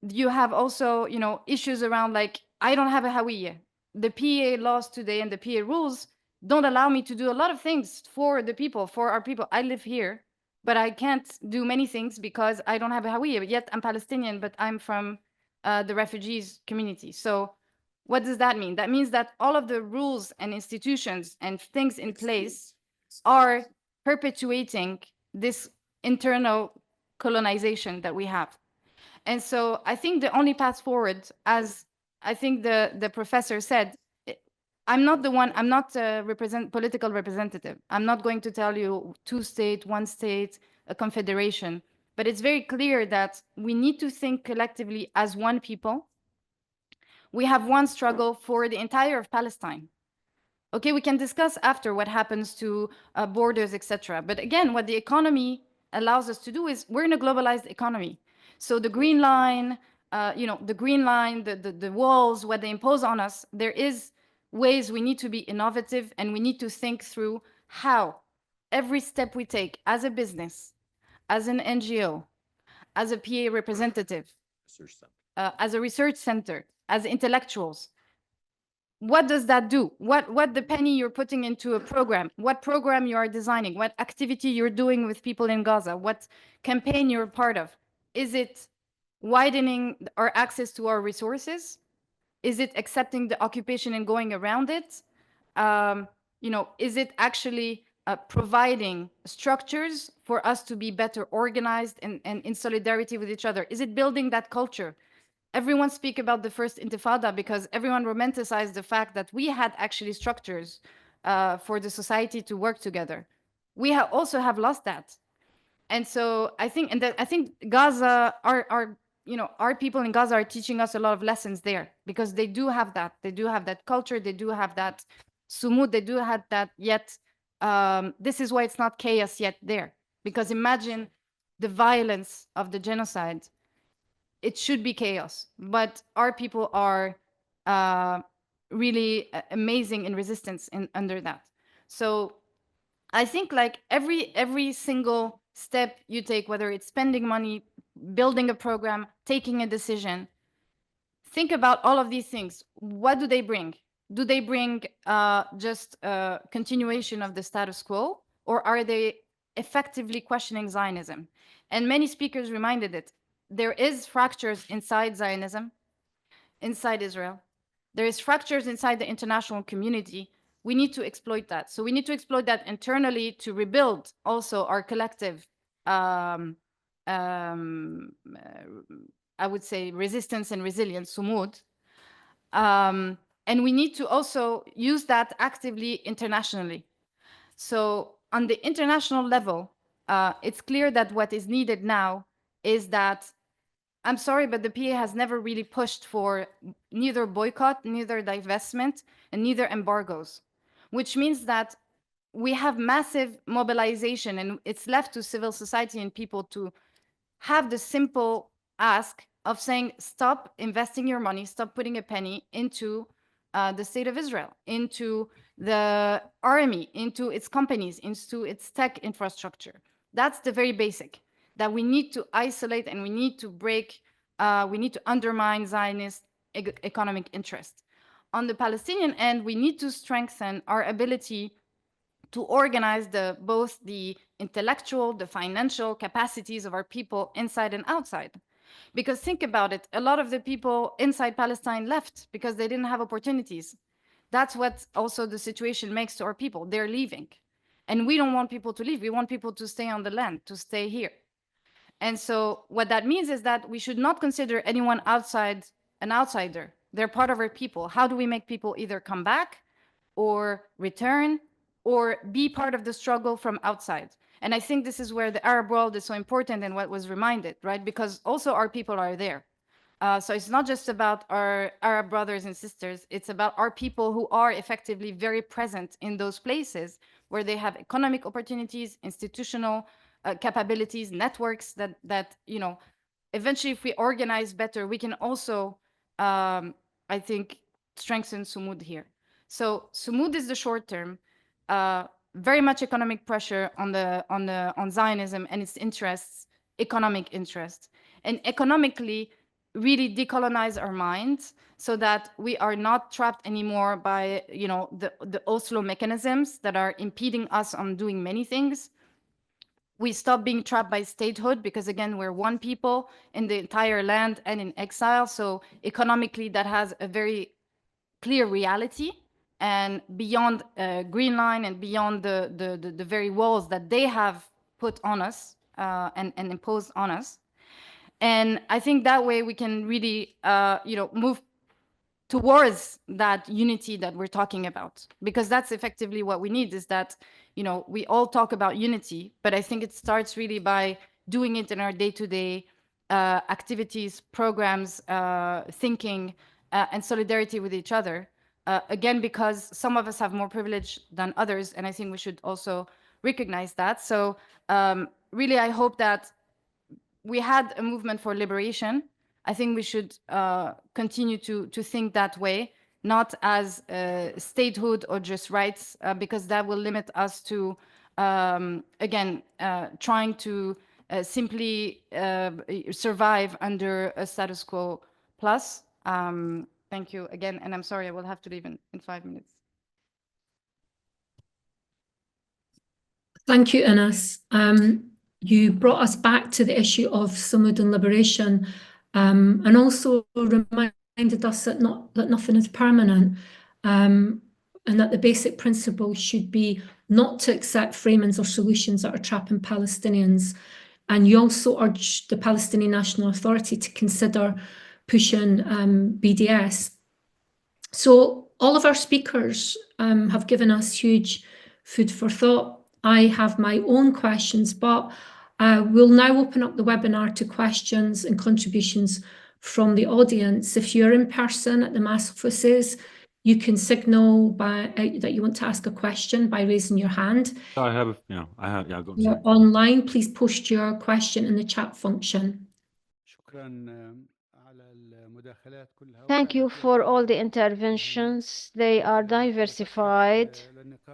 You have also, issues around like, I don't have a Hawiyya. The PA laws today and the PA rules don't allow me to do a lot of things for the people, for our people. I live here, but I can't do many things because I don't have a Hawiyya. But yet I'm Palestinian, but I'm from the refugees community. So what does that mean? That means that all of the rules and institutions and things in place are perpetuating this internal colonization that we have. And so I think the only path forward, as I think the professor said, I'm not a political representative. I'm not going to tell you 2 state, 1 state, a confederation. But it's very clear that we need to think collectively as one people. We have one struggle for the entire of Palestine. Okay, we can discuss after what happens to borders, etc. But again, what the economy allows us to do is we're in a globalized economy. So the green line, the walls, what they impose on us, there is ways we need to be innovative, and we need to think through how every step we take as a business, as an NGO, as a PA representative, as a research center, as intellectuals, what does that do? What the penny you're putting into a program, what program you are designing, what activity you're doing with people in Gaza, what campaign you're part of? Is it widening our access to our resources? Is it accepting the occupation and going around it? Is it actually providing structures for us to be better organized and in solidarity with each other? Is it building that culture? Everyone speak about the first Intifada because everyone romanticized the fact that we had actually structures for the society to work together. We also have lost that. And so I think, Gaza, our people in Gaza are teaching us a lot of lessons there, because they do have that. They do have that culture. They do have that sumud. They do have that. Yet this is why it's not chaos yet there. Because imagine the violence of the genocide. It should be chaos, but our people are really amazing in resistance under that. So I think like every single step you take, whether it's spending money, building a program, taking a decision, think about all of these things. What do they bring? Do they bring just a continuation of the status quo, or are they effectively questioning Zionism? And many speakers reminded it. There is fractures inside Zionism, inside Israel. There is fractures inside the international community. We need to exploit that. So we need to exploit that internally to rebuild also our collective, I would say, resistance and resilience, sumud. And we need to also use that actively internationally. So on the international level, it's clear that what is needed now is that, I'm sorry, but the PA has never really pushed for neither boycott, neither divestment, and neither embargoes, which means that we have massive mobilization, and it's left to civil society and people to have the simple ask of saying, stop investing your money, stop putting a penny into the state of Israel, into the army, into its companies, into its tech infrastructure. That's the very basic, that we need to isolate and we need to break, we need to undermine Zionist economic interest. On the Palestinian end, we need to strengthen our ability to organize both the intellectual, the financial capacities of our people inside and outside. Because think about it, a lot of the people inside Palestine left because they didn't have opportunities. That's what also the situation makes to our people. They're leaving. And we don't want people to leave. We want people to stay on the land, to stay here. And so what that means is that we should not consider anyone outside an outsider. They're part of our people. How do we make people either come back or return or be part of the struggle from outside? And I think this is where the Arab world is so important and what was reminded, right? Because also our people are there. So it's not just about our Arab brothers and sisters, it's about our people who are effectively very present in those places where they have economic opportunities, institutional capabilities, networks that eventually if we organize better, we can also, I think, strengthen Sumud here. So Sumud is the short term, very much economic pressure on Zionism and its interests, economic interests, and economically really decolonize our minds so that we are not trapped anymore by the Oslo mechanisms that are impeding us on doing many things. We stop being trapped by statehood because again we're one people in the entire land and in exile, so economically that has a very clear reality, and beyond Green Line and beyond the very walls that they have put on us and imposed on us. And I think that way we can really, move towards that unity that we're talking about, because that's effectively what we need, is that, we all talk about unity, but I think it starts really by doing it in our day-to-day activities, programs, thinking, and solidarity with each other. Again, because some of us have more privilege than others, and I think we should also recognize that. So really, I hope that we had a movement for liberation. I think we should continue to think that way, not as statehood or just rights, because that will limit us to, again, trying to simply survive under a status quo plus. Thank you again, and I'm sorry, I will have to leave in 5 minutes. Thank you, Ines. You brought us back to the issue of Sumud and liberation, and also reminded us that nothing is permanent, and that the basic principle should be not to accept framings or solutions that are trapping Palestinians. And you also urged the Palestinian National Authority to consider pushing BDS. So all of our speakers have given us huge food for thought. I have my own questions, but we'll now open up the webinar to questions and contributions from the audience. If you're in person at the MAS offices, you can signal that you want to ask a question by raising your hand. So I have, go on. You're online, please post your question in the chat function. Thank you for all the interventions. They are diversified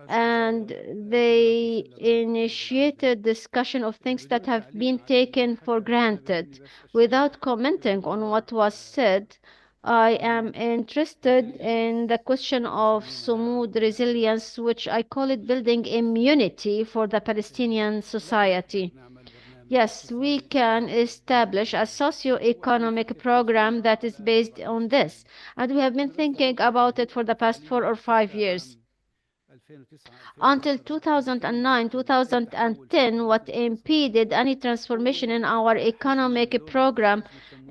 and they initiated discussion of things that have been taken for granted. Without commenting on what was said, I am interested in the question of Sumud resilience, which I call it building immunity for the Palestinian society. Yes, we can establish a socio-economic program that is based on this. And we have been thinking about it for the past 4 or 5 years. Until 2009, 2010, what impeded any transformation in our economic program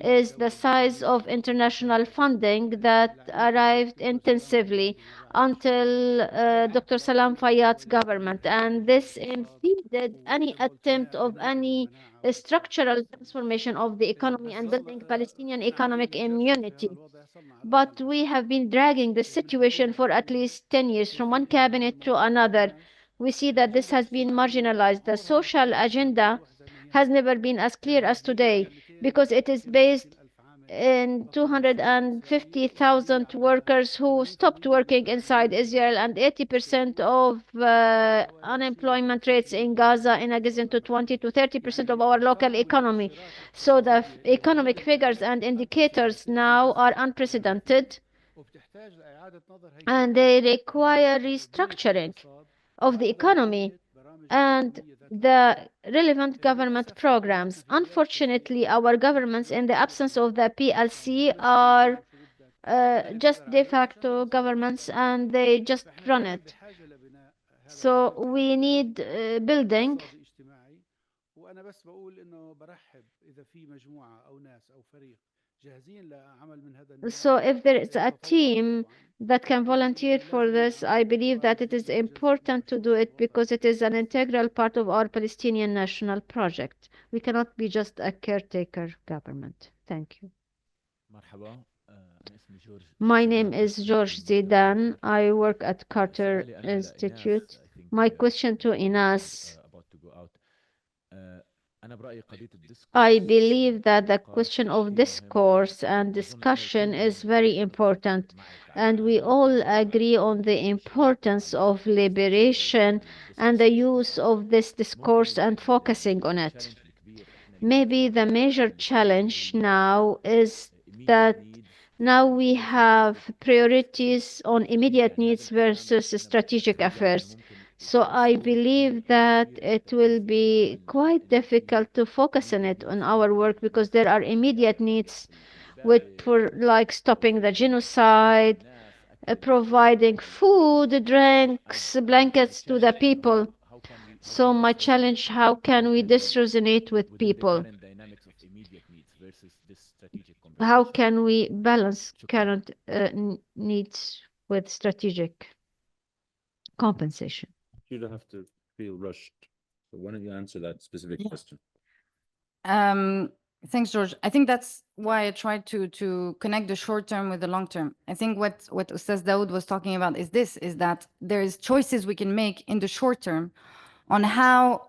is the size of international funding that arrived intensively until Dr. Salam Fayyad's government. And this impeded any attempt of any structural transformation of the economy and building Palestinian economic immunity. But we have been dragging the situation for at least 10 years from one cabinet to another. We see that this has been marginalized. The social agenda has never been as clear as today because it is based in 250,000 workers who stopped working inside Israel, and 80% of unemployment rates in Gaza, in addition to 20 to 30% of our local economy. So the economic figures and indicators now are unprecedented, and they require restructuring of the economy and the relevant government programs. Unfortunately, our governments, in the absence of the PLC, are just de facto governments, and they just run it. So we need building. So if there is a team that can volunteer for this, I believe that it is important to do it because it is an integral part of our Palestinian national project. We cannot be just a caretaker government. Thank you. My name is George Zidane. I work at Carter Institute. My question to Inas. I believe that the question of discourse and discussion is very important, and we all agree on the importance of liberation and the use of this discourse and focusing on it. Maybe the major challenge now is that now we have priorities on immediate needs versus strategic affairs. So I believe that it will be quite difficult to focus on it on our work because there are immediate needs like stopping the genocide, providing food, drinks, blankets to the people. So my challenge, how can we resonate with people? How can we balance current needs with strategic compensation? You don't have to feel rushed. So why don't you answer that specific question? Thanks, George. I think that's why I tried to connect the short term with the long term. I think what Ustaz Dawood was talking about is that there is choices we can make in the short term on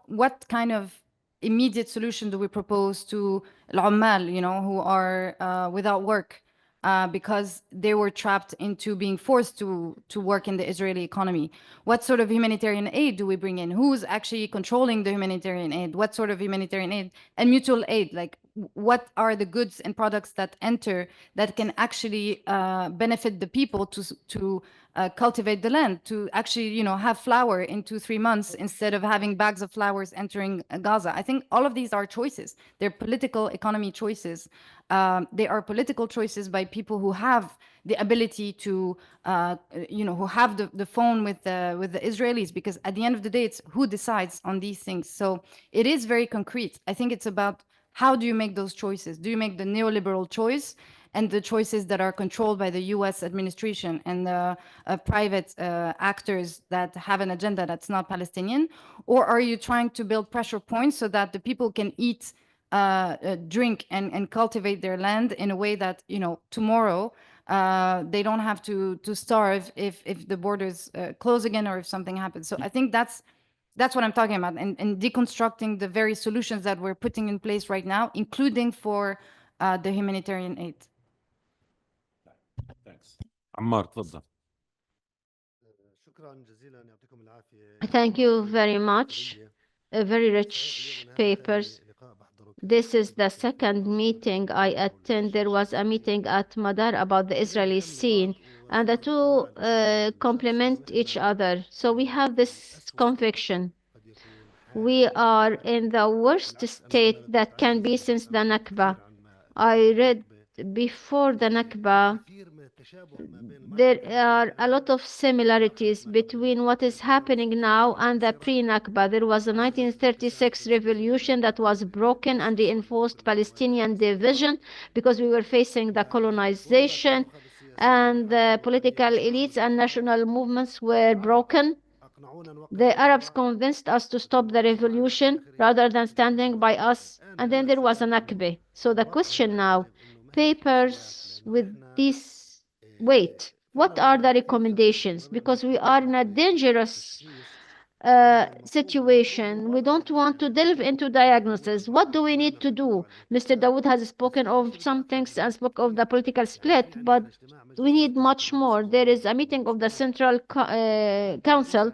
what kind of immediate solution do we propose to al-ummal, who are without work because they were trapped into being forced to work in the Israeli economy. What sort of humanitarian aid do we bring in? Who's actually controlling the humanitarian aid? What sort of humanitarian aid? And mutual aid, like what are the goods and products that enter that can actually benefit the people to cultivate the land, to actually, have flour in 2-3 months instead of having bags of flowers entering Gaza. I think all of these are choices. They're political economy choices. They are political choices by people who have the ability to, who have the phone with the Israelis, because at the end of the day, it's who decides on these things. So it is very concrete. I think it's about how do you make those choices? Do you make the neoliberal choice and the choices that are controlled by the US administration and the private actors that have an agenda that's not Palestinian? Or are you trying to build pressure points so that the people can eat, drink, and cultivate their land in a way that, tomorrow they don't have to starve if the borders close again or if something happens? So I think that's what I'm talking about, and deconstructing the very solutions that we're putting in place right now, including for the humanitarian aid. Thanks. عمار تفضل. Thank you very much. Very rich papers. This is the second meeting I attend. There was a meeting at Madar about the Israeli scene, and the two complement each other. So we have this conviction. We are in the worst state that can be since the Nakba. I read before the Nakba, there are a lot of similarities between what is happening now and the pre-Nakba. There was a 1936 revolution that was broken and reinforced Palestinian division because we were facing the colonization, and the political elites and national movements were broken. The Arabs convinced us to stop the revolution rather than standing by us, and then there was a Nakba. So the question now, papers with this weight, what are the recommendations? Because we are in a dangerous situation. We don't want to delve into diagnosis. What do we need to do? Mr. Dawood has spoken of some things and spoke of the political split, but we need much more. There is a meeting of the Central Council.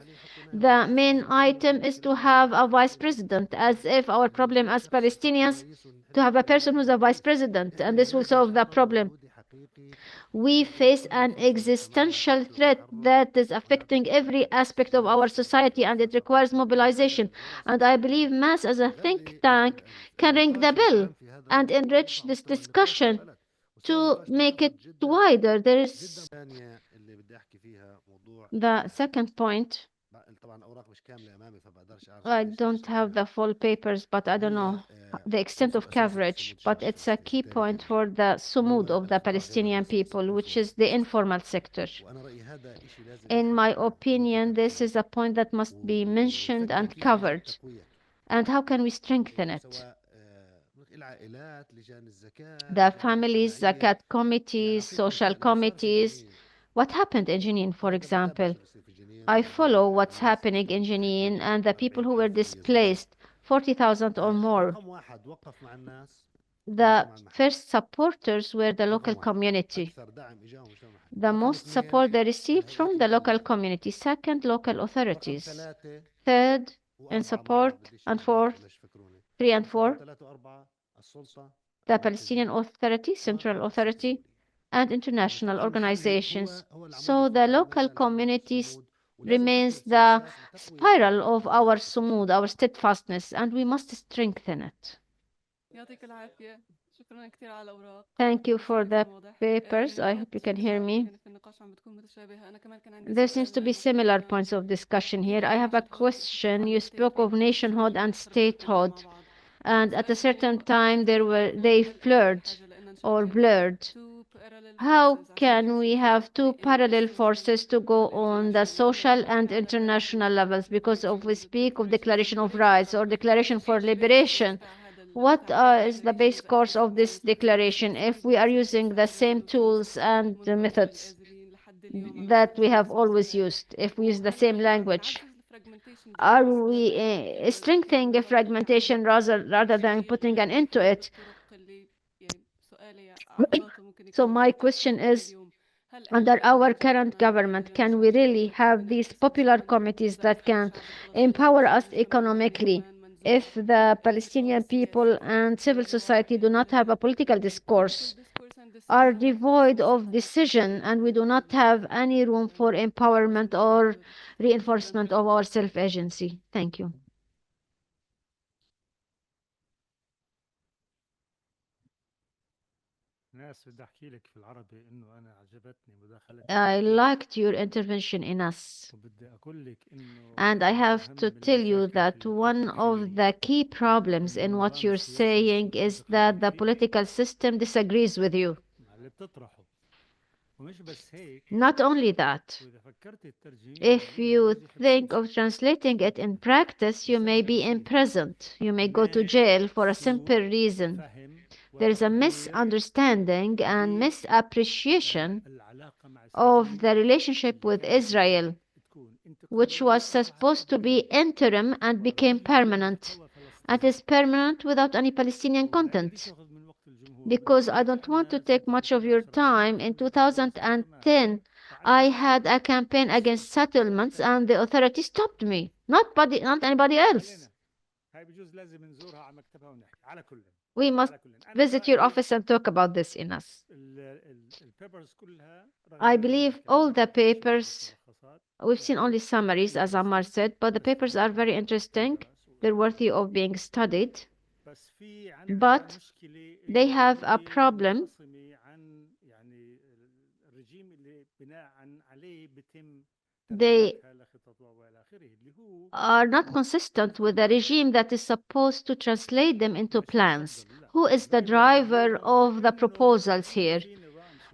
The main item is to have a vice president, as if our problem as Palestinians to have a person who's a vice president, and this will solve the problem. We face an existential threat that is affecting every aspect of our society, and it requires mobilization. And I believe MAS as a think tank can ring the bell and enrich this discussion to make it wider. There is the second point. I don't have the full papers, but I don't know the extent of coverage, but it's a key point for the sumud of the Palestinian people, which is the informal sector. In my opinion, this is a point that must be mentioned and covered. And how can we strengthen it? The families, zakat committees, social committees. What happened in Jenin, for example? I follow what's happening in Jenin and the people who were displaced, 40,000 or more. The first supporters were the local community. The most support they received from the local community. Second, local authorities. Third, in support, and fourth, 3 and 4, the Palestinian Authority, Central Authority, and international organizations. So the local communities remains the spiral of our sumud, our steadfastness, and we must strengthen it. Thank you for the papers. I hope you can hear me. There seems to be similar points of discussion here. I have a question. You spoke of nationhood and statehood, and at a certain time they blurred. How can we have two parallel forces to go on the social and international levels? Because if we speak of Declaration of Rights or Declaration for Liberation, what is the base course of this declaration if we are using the same tools and methods that we have always used, if we use the same language? Are we strengthening a fragmentation rather than putting an end to it? So my question is, under our current government, can we really have these popular committees that can empower us economically if the Palestinian people and civil society do not have a political discourse, are devoid of decision, and we do not have any room for empowerment or reinforcement of our self-agency? Thank you. I liked your intervention in us. And I have to tell you that one of the key problems in what you're saying is that the political system disagrees with you. Not only that, if you think of translating it in practice, you may be imprisoned. You may go to jail for a simple reason. There is a misunderstanding and misappreciation of the relationship with Israel, which was supposed to be interim and became permanent. And is permanent without any Palestinian content. Because I don't want to take much of your time. In 2010, I had a campaign against settlements and the authorities stopped me, not anybody else. We must visit your office and talk about this, Inas. I believe all the papers, we've seen only summaries, as Ammar said, but the papers are very interesting. They're worthy of being studied. But they have a problem. They are not consistent with the regime that is supposed to translate them into plans. Who is the driver of the proposals here?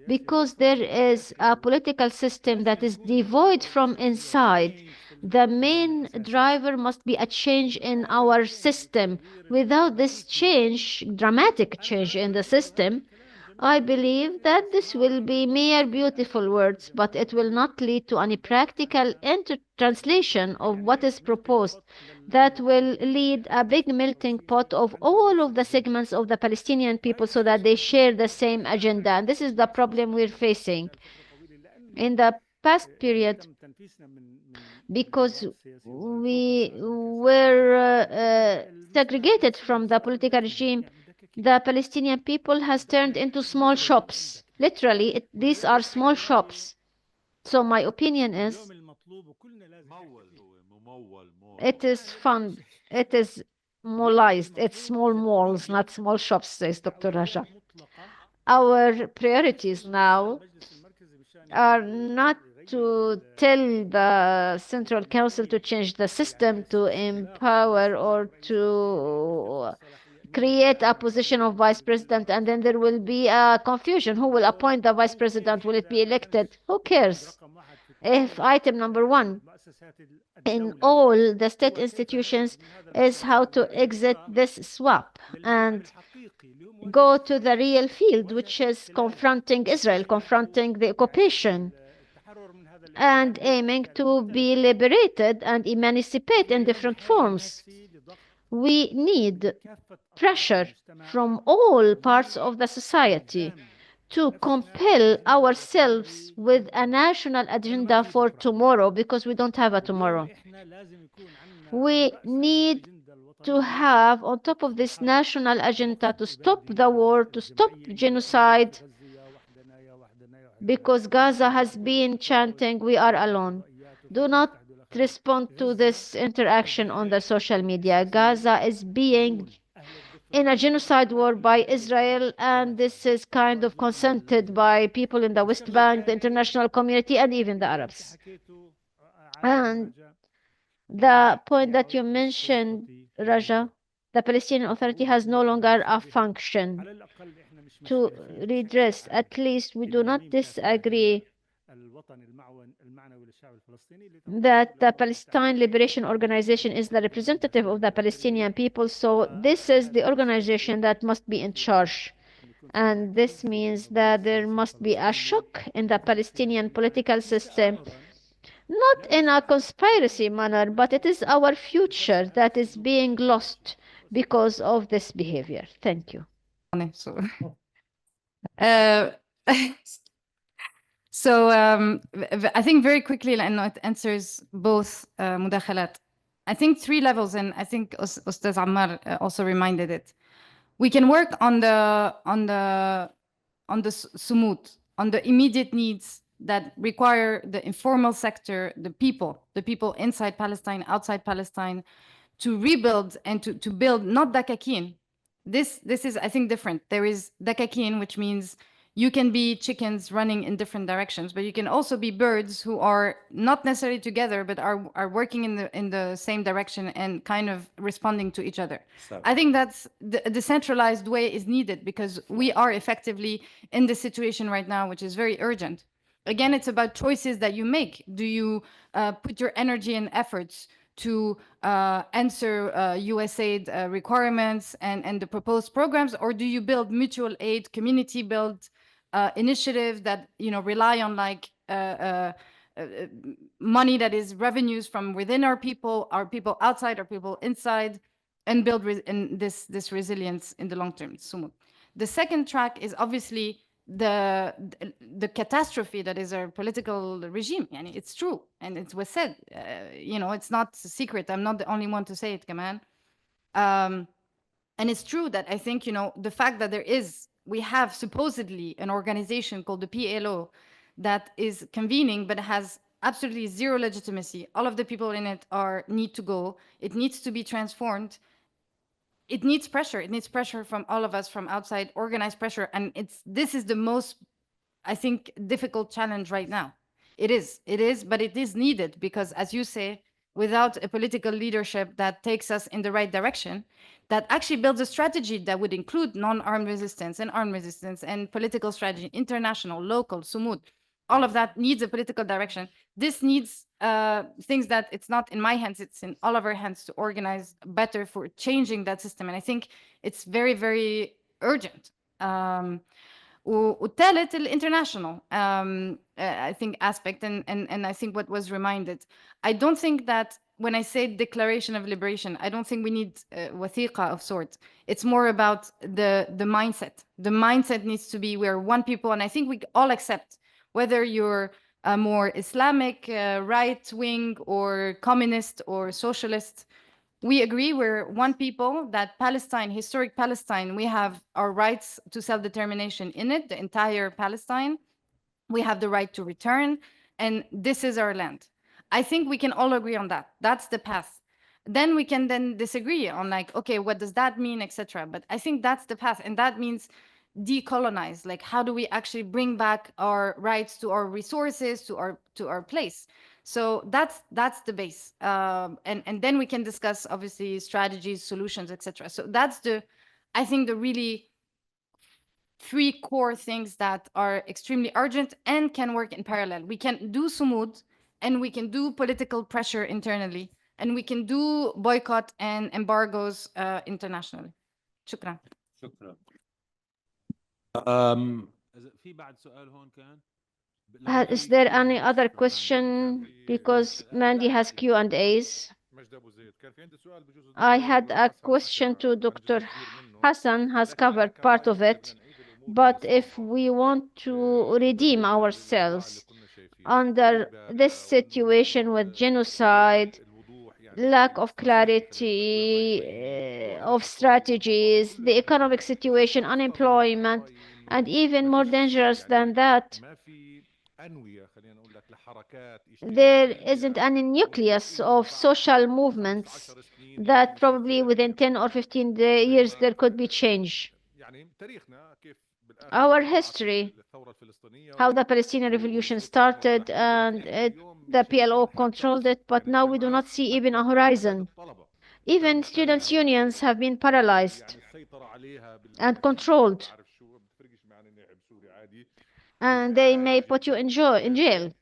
Because there is a political system that is devoid from inside. The main driver must be a change in our system. Without this change, dramatic change in the system, I believe that this will be mere beautiful words, but it will not lead to any practical translation of what is proposed. That will lead a big melting pot of all of the segments of the Palestinian people so that they share the same agenda. And this is the problem we're facing. In the past period, because we were segregated from the political regime, the Palestinian people has turned into small shops. Literally, these are small shops. So my opinion is, it is fun. It is mallized. It's small malls, not small shops, says Dr. Raja. Our priorities now are not to tell the Central Council to change the system, to empower or to create a position of vice president, and then there will be a confusion. Who will appoint the vice president? Will it be elected? Who cares? If item number one in all the state institutions is how to exit this swap and go to the real field, which is confronting Israel, confronting the occupation, and aiming to be liberated and emancipate in different forms. We need pressure from all parts of the society to compel ourselves with a national agenda for tomorrow, because we don't have a tomorrow. We need to have, on top of this national agenda, to stop the war, to stop genocide, because Gaza has been chanting, "We are alone." Do not respond to this interaction on the social media. Gaza is being in a genocide war by Israel, and this is kind of consented by people in the West Bank, the international community, and even the Arabs. And the point that you mentioned, Raja, the Palestinian Authority has no longer a function to redress. At least we do not disagree that the Palestine Liberation Organization is the representative of the Palestinian people. So this is the organization that must be in charge. And this means that there must be a shock in the Palestinian political system, not in a conspiracy manner, but it is our future that is being lost because of this behavior. Thank you. So, uh, I think very quickly, and it answers both مداخلات. I think 3 levels, and I think Ustaz Ammar also reminded it. We can work on the sumut, on the immediate needs that require the informal sector, the people inside Palestine, outside Palestine, to rebuild and to build, not dakakin. This is, I think, different. There is dakakin, which means you can be chickens running in different directions, but you can also be birds who are not necessarily together, but are working in the same direction and kind of responding to each other. I think that's the decentralized way is needed, because we are effectively in this situation right now, which is very urgent. Again, it's about choices that you make. Do you put your energy and efforts to answer USAID requirements and the proposed programs, or do you build mutual aid, community build initiatives that rely on like money that is revenues from within our people outside, our people inside, and build this resilience in the long term. The second track is obviously the catastrophe that is our political regime. And it's true, and it was said. It's not a secret. I'm not the only one to say it, Kaman. And it's true that I think the fact that we have supposedly an organization called the PLO that is convening, but has absolutely zero legitimacy. All of the people in it need to go. It needs to be transformed. It needs pressure. It needs pressure from all of us from outside, organized pressure. And this is the most, I think, difficult challenge right now. It is, but it is needed, because as you say, without a political leadership that takes us in the right direction, that actually builds a strategy that would include non-armed resistance and armed resistance and political strategy, international, local, sumut, all of that needs a political direction. This needs things that it's not in my hands, it's in all of our hands to organize better for changing that system. And I think it's very, very urgent. والثالث الانترناشونال I think aspect, and I think what was reminded, I don't think that when I say declaration of liberation, I don't think we need وثيقة of sorts. It's more about the mindset. The mindset needs to be we're one people, and I think we all accept, whether you're a more Islamic, right-wing, or communist, or socialist, we agree we're one people, that Palestine, historic Palestine, we have our rights to self-determination in it, the entire Palestine. We have the right to return, and this is our land. I think we can all agree on that. That's the path. Then we can then disagree on like, okay, what does that mean, etc. But I think that's the path, and that means decolonize? Like, how do we actually bring back our rights to our resources, to our place? So that's the base, and then we can discuss obviously strategies, solutions, etc. So that's I think the really three core things that are extremely urgent and can work in parallel. We can do sumud, and we can do political pressure internally, and we can do boycott and embargoes internationally. شكرا. شكرا. في بعد سؤال هون كان؟ Is there any other question? Because Mandy has Q&As. I had a question to Dr. Hassan, has covered part of it, but if we want to redeem ourselves under this situation with genocide, lack of clarity of strategies, the economic situation, unemployment, and even more dangerous than that, there isn't any nucleus of social movements that probably within 10 or 15 years there could be change. Our history, how the Palestinian Revolution started and the PLO controlled it, but now we do not see even a horizon. Even students' unions have been paralyzed and controlled, and they may put you in jail.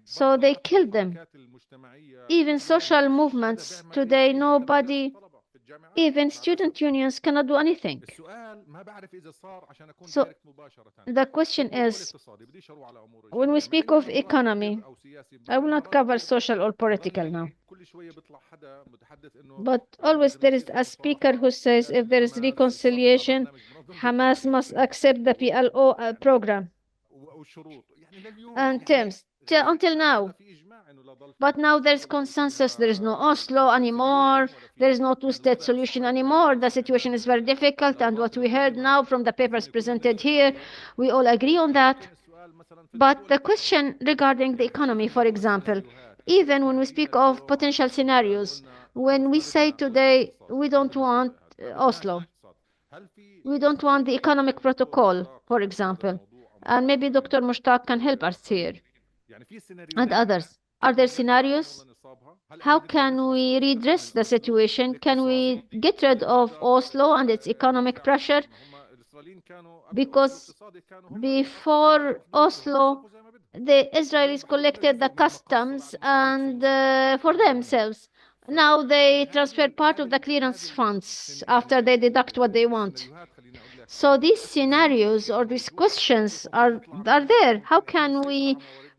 So they killed them. Even social movements today, nobody, even student unions cannot do anything. So the question is, when we speak of economy, I will not cover social or political now, but always there is a speaker who says if there is reconciliation, Hamas must accept the PLO program and terms until now. But now there's consensus. There is no Oslo anymore. There is no two-state solution anymore. The situation is very difficult. And what we heard now from the papers presented here, we all agree on that. But the question regarding the economy, for example, even when we speak of potential scenarios, when we say today we don't want Oslo, we don't want the economic protocol, for example, and maybe Dr. Mushtaq can help us here, and others. Are there scenarios? How can we redress the situation? Can we get rid of Oslo and its economic pressure? Because before Oslo, the Israelis collected the customs and for themselves. Now they transfer part of the clearance funds after they deduct what they want. So these scenarios or these questions are there. How can we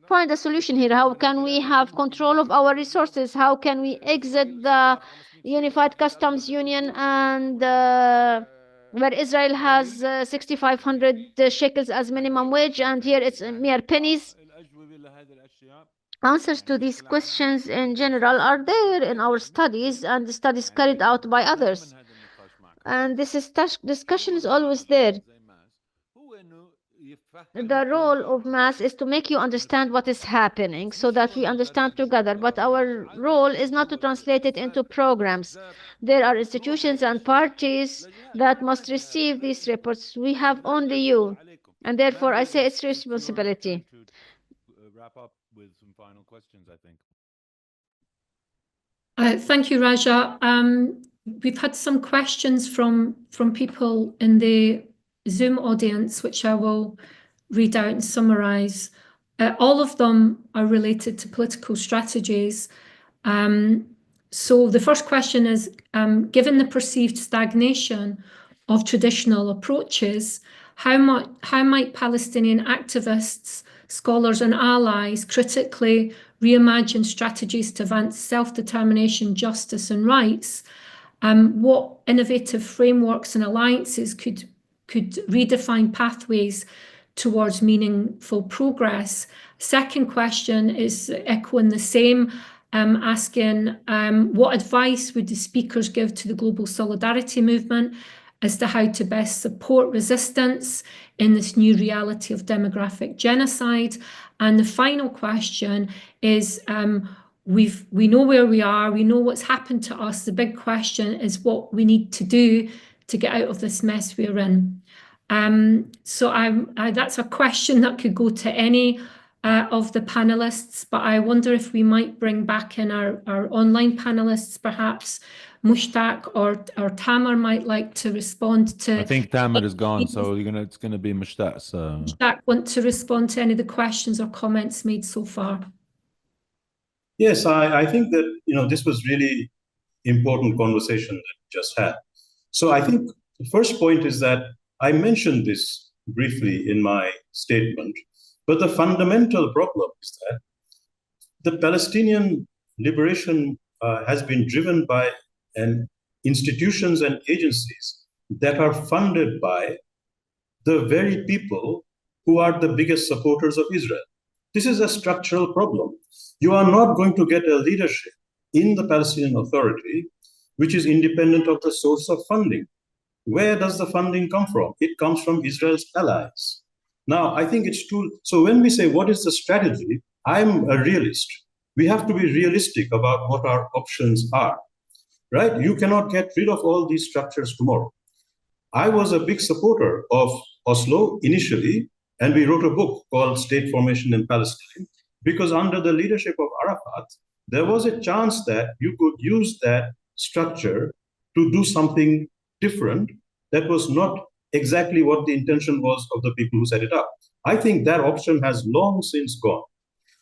find a solution here? How can we have control of our resources? How can we exit the Unified Customs Union and where Israel has 6,500 shekels as minimum wage and here it's mere pennies? Answers to these questions in general are there in our studies and the studies carried out by others. And this discussion is always there. The role of mass is to make you understand what is happening so that we understand together. But our role is not to translate it into programs. There are institutions and parties that must receive these reports. We have only you. And therefore, I say it's responsibility. Wrap up with some final questions, I think. Thank you, Raja. We've had some questions from people in the Zoom audience, which I will read out and summarize. All of them are related to political strategies. So the first question is, given the perceived stagnation of traditional approaches, how might Palestinian activists, scholars and allies critically reimagine strategies to advance self-determination, justice and rights? What innovative frameworks and alliances could redefine pathways towards meaningful progress? Second question is echoing the same, asking what advice would the speakers give to the global solidarity movement as to how to best support resistance in this new reality of demographic genocide? And the final question is, we know where we are, we know what's happened to us. The big question is what we need to do to get out of this mess we're in. So that's a question that could go to any of the panelists, but I wonder if we might bring back in our online panelists, perhaps Mushtaq or Tamer might like to respond to. I think Tamer is gone, so it's gonna be Mushtaq. So Mushtaq, want to respond to any of the questions or comments made so far? Yes, I think that this was really important conversation that we just had. So I think the first point is that I mentioned this briefly in my statement, but the fundamental problem is that the Palestinian liberation has been driven by institutions and agencies that are funded by the very people who are the biggest supporters of Israel. This is a structural problem. You are not going to get a leadership in the Palestinian Authority which is independent of the source of funding. Where does the funding come from? It comes from Israel's allies. Now, I think it's true. So when we say, what is the strategy? I'm a realist. We have to be realistic about what our options are, right? You cannot get rid of all these structures tomorrow. I was a big supporter of Oslo initially, and we wrote a book called State Formation in Palestine, because under the leadership of Arafat, there was a chance that you could use that structure to do something different that was not exactly what the intention was of the people who set it up. I think that option has long since gone.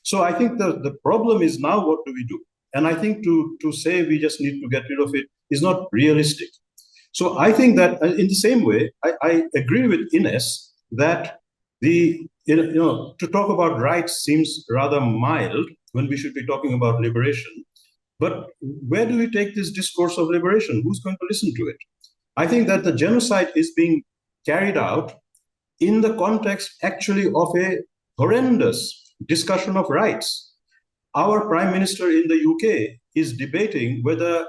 So I think the problem is now, what do we do? And I think to say we just need to get rid of it is not realistic. So I think that in the same way, I agree with Ines that to talk about rights seems rather mild when we should be talking about liberation. But where do we take this discourse of liberation? Who's going to listen to it? I think that the genocide is being carried out in the context actually of a horrendous discussion of rights. Our prime minister in the UK is debating whether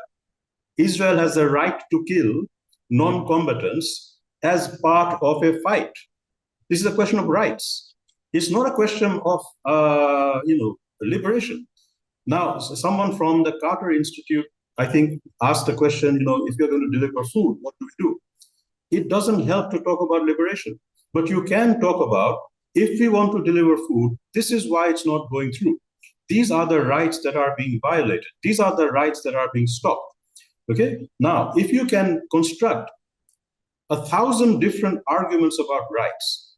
Israel has the right to kill non-combatants as part of a fight. This is a question of rights. It's not a question of liberation. Now, someone from the Carter Institute, I think, asked the question, if you're going to deliver food, what do we do? It doesn't help to talk about liberation, but you can talk about, if we want to deliver food, this is why it's not going through. These are the rights that are being violated. These are the rights that are being stopped. Okay. Now, if you can construct 1,000 different arguments about rights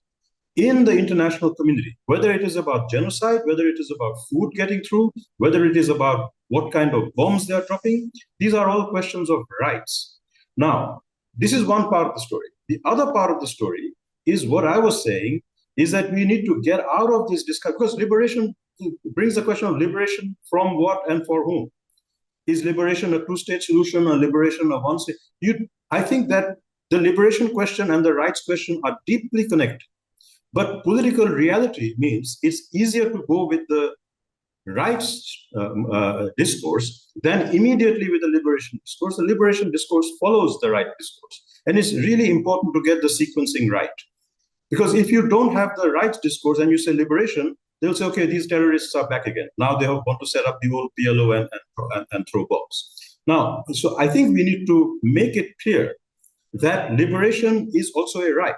in the international community, whether it is about genocide, whether it is about food getting through, whether it is about what kind of bombs they are dropping, these are all questions of rights. Now, this is one part of the story. The other part of the story is what I was saying, is that we need to get out of this discussion, because liberation brings the question of liberation from what and for whom. Is liberation a two-state solution or liberation of one state? I think that the liberation question and the rights question are deeply connected. But political reality means it's easier to go with the rights discourse than immediately with the liberation discourse. The liberation discourse follows the right discourse. And it's really important to get the sequencing right. Because if you don't have the rights discourse and you say liberation, they'll say, okay, these terrorists are back again. Now they want to set up the old PLO and throw bombs. Now, so I think we need to make it clear that liberation is also a right.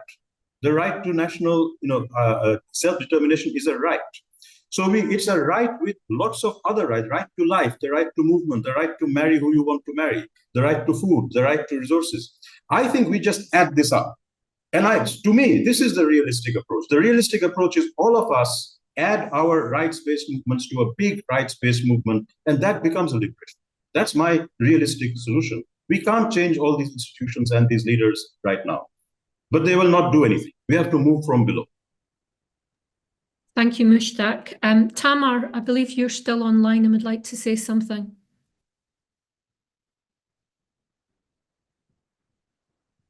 The right to national self-determination is a right. So it's a right with lots of other rights: right to life, the right to movement, the right to marry who you want to marry, the right to food, the right to resources. I think we just add this up. And to me, this is the realistic approach. The realistic approach is all of us add our rights-based movements to a big rights-based movement, and that becomes a liberation. That's my realistic solution. We can't change all these institutions and these leaders right now, but they will not do anything. We have to move from below. Thank you, Mushtaq. Tamar, I believe you're still online and would like to say something.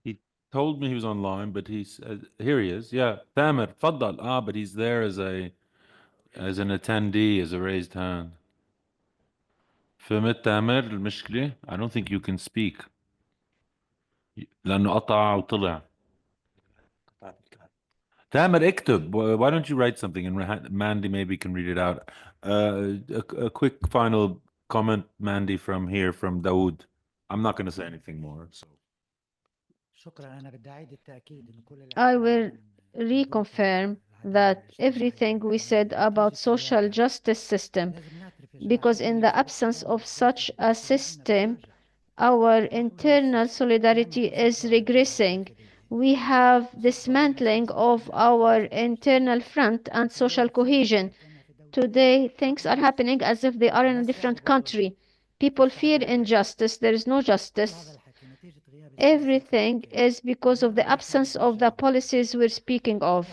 he told me he was online, but he's here. He is. Yeah, Tamer, تفضل. But he's there as an attendee, as a raised hand. فهمت تامر المشكلة؟ I don't think you can speak. لأنه قطع وطلع. تامر اكتب. Why don't you write something and Mandy maybe can read it out. A quick final comment, Mandy, from Dawood. I'm not going to say anything more. So I will reconfirm that everything we said about social justice system, because in the absence of such a system, our internal solidarity is regressing. We have dismantling of our internal front and social cohesion. Today, things are happening as if they are in a different country. People fear injustice. There is no justice. Everything is because of the absence of the policies we're speaking of.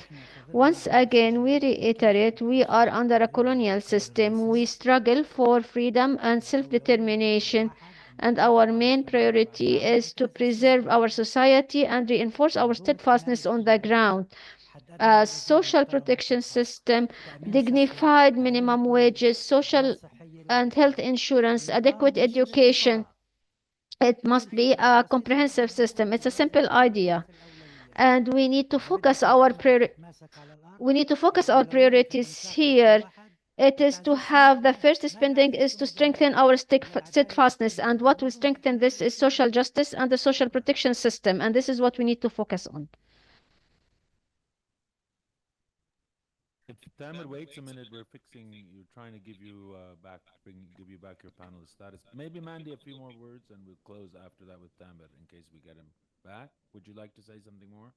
Once again, we reiterate we are under a colonial system. We struggle for freedom and self-determination, and our main priority is to preserve our society and reinforce our steadfastness on the ground. A social protection system, dignified minimum wages, social and health insurance, adequate education. It must be a comprehensive system. It's a simple idea. And we need to focus our priorities here. It is to have the first spending is to strengthen our steadfastness. And what will strengthen this is social justice and the social protection system. And this is what we need to focus on. If Tamer waits a minute, we're trying to give you give you back your panelist status. Maybe Mandy, a few more words, and we'll close after that with Tamer in case we get him back. Would you like to say something more?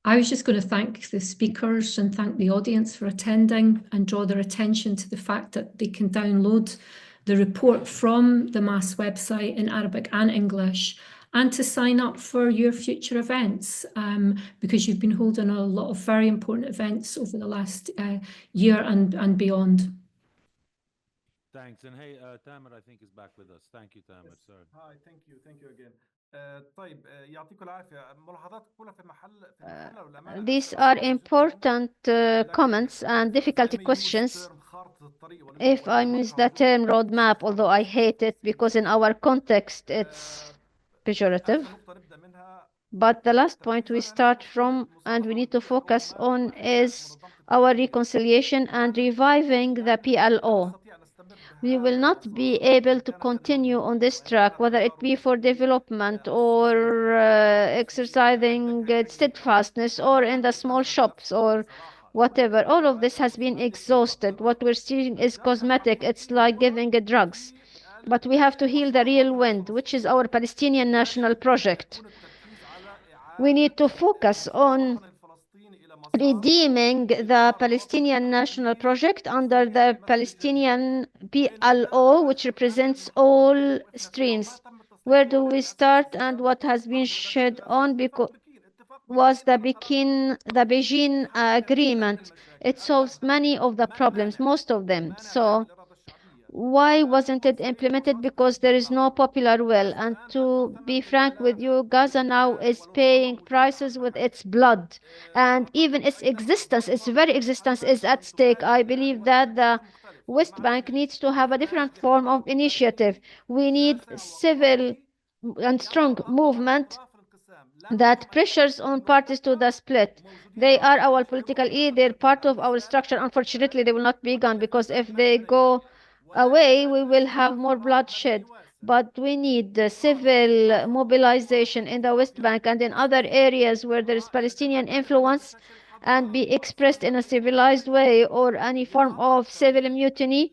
I was just going to thank the speakers and thank the audience for attending and draw their attention to the fact that they can download the report from the MAS website in Arabic and English, and to sign up for your future events, because you've been holding a lot of very important events over the last year and beyond. Thanks. And hey, Tamer, I think, is back with us. Thank you, Tamer. Sorry. Hi, thank you again. طيب يعطيكم العافية. ملاحظات كلها في محلها والأمانة. These are important comments and difficult questions. If I use the term roadmap, although I hate it because in our context it's pejorative. But the last point we start from and we need to focus on is our reconciliation and reviving the PLO. We will not be able to continue on this track, whether it be for development or exercising steadfastness or in the small shops or whatever. All of this has been exhausted. What we're seeing is cosmetic. It's like giving drugs. But we have to heal the real wind, which is our Palestinian national project. We need to focus on redeeming the Palestinian national project under the Palestinian PLO, which represents all streams. Where do we start, and what has been shed on was the Beijing agreement. It solves many of the problems, most of them. So why wasn't it implemented? Because there is no popular will. And to be frank with you, Gaza now is paying prices with its blood. And even its existence, its very existence is at stake. I believe that the West Bank needs to have a different form of initiative. We need civil and strong movement that pressures on parties to the split. They are our political they're part of our structure. Unfortunately, they will not be gone, because if they go away, we will have more bloodshed. But we need the civil mobilization in the West Bank and in other areas where there is Palestinian influence, and be expressed in a civilized way, or any form of civil mutiny,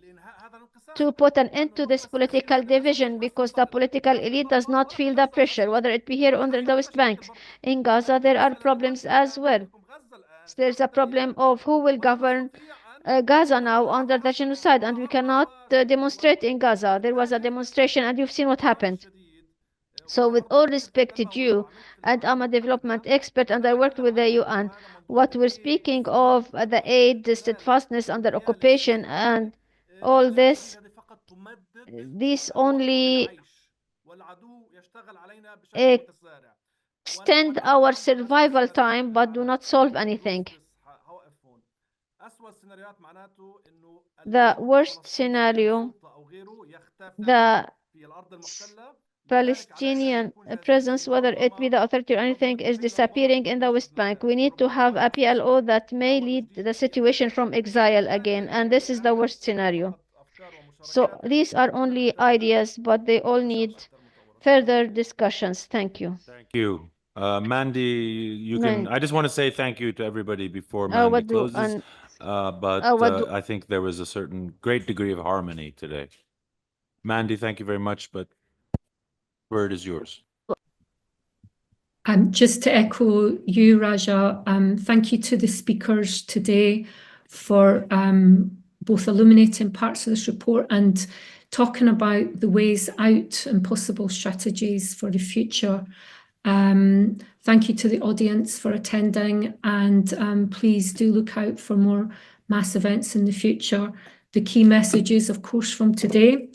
to put an end to this political division, because the political elite does not feel the pressure, whether it be here or in the West Bank. In Gaza, there are problems as well. There's a problem of who will govern Gaza now under the genocide, and we cannot demonstrate in Gaza. There was a demonstration, and you've seen what happened. So with all respect to you, and I'm a development expert, and I worked with the UN, what we're speaking of, the aid, the steadfastness under occupation, and all this, these only extend our survival time, but do not solve anything. The worst scenario, the Palestinian presence, whether it be the authority or anything, is disappearing in the West Bank. We need to have a PLO that may lead the situation from exile again, and this is the worst scenario. So these are only ideas, but they all need further discussions. Thank you. Thank you. Mandy, you can, I just want to say thank you to everybody before Mandy closes. But I think there was a certain great degree of harmony today. Mandy, thank you very much, but word is yours. Just to echo you, Raja, thank you to the speakers today for both illuminating parts of this report and talking about the ways out and possible strategies for the future. Thank you to the audience for attending, and please do look out for more mass events in the future. The key messages, of course, from today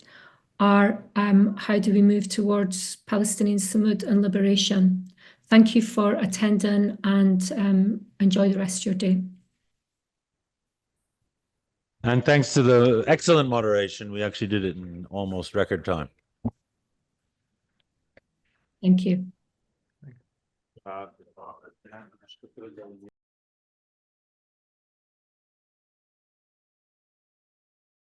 are how do we move towards Palestinian Samud and liberation. Thank you for attending, and enjoy the rest of your day. And thanks to the excellent moderation, we actually did it in almost record time. Thank you.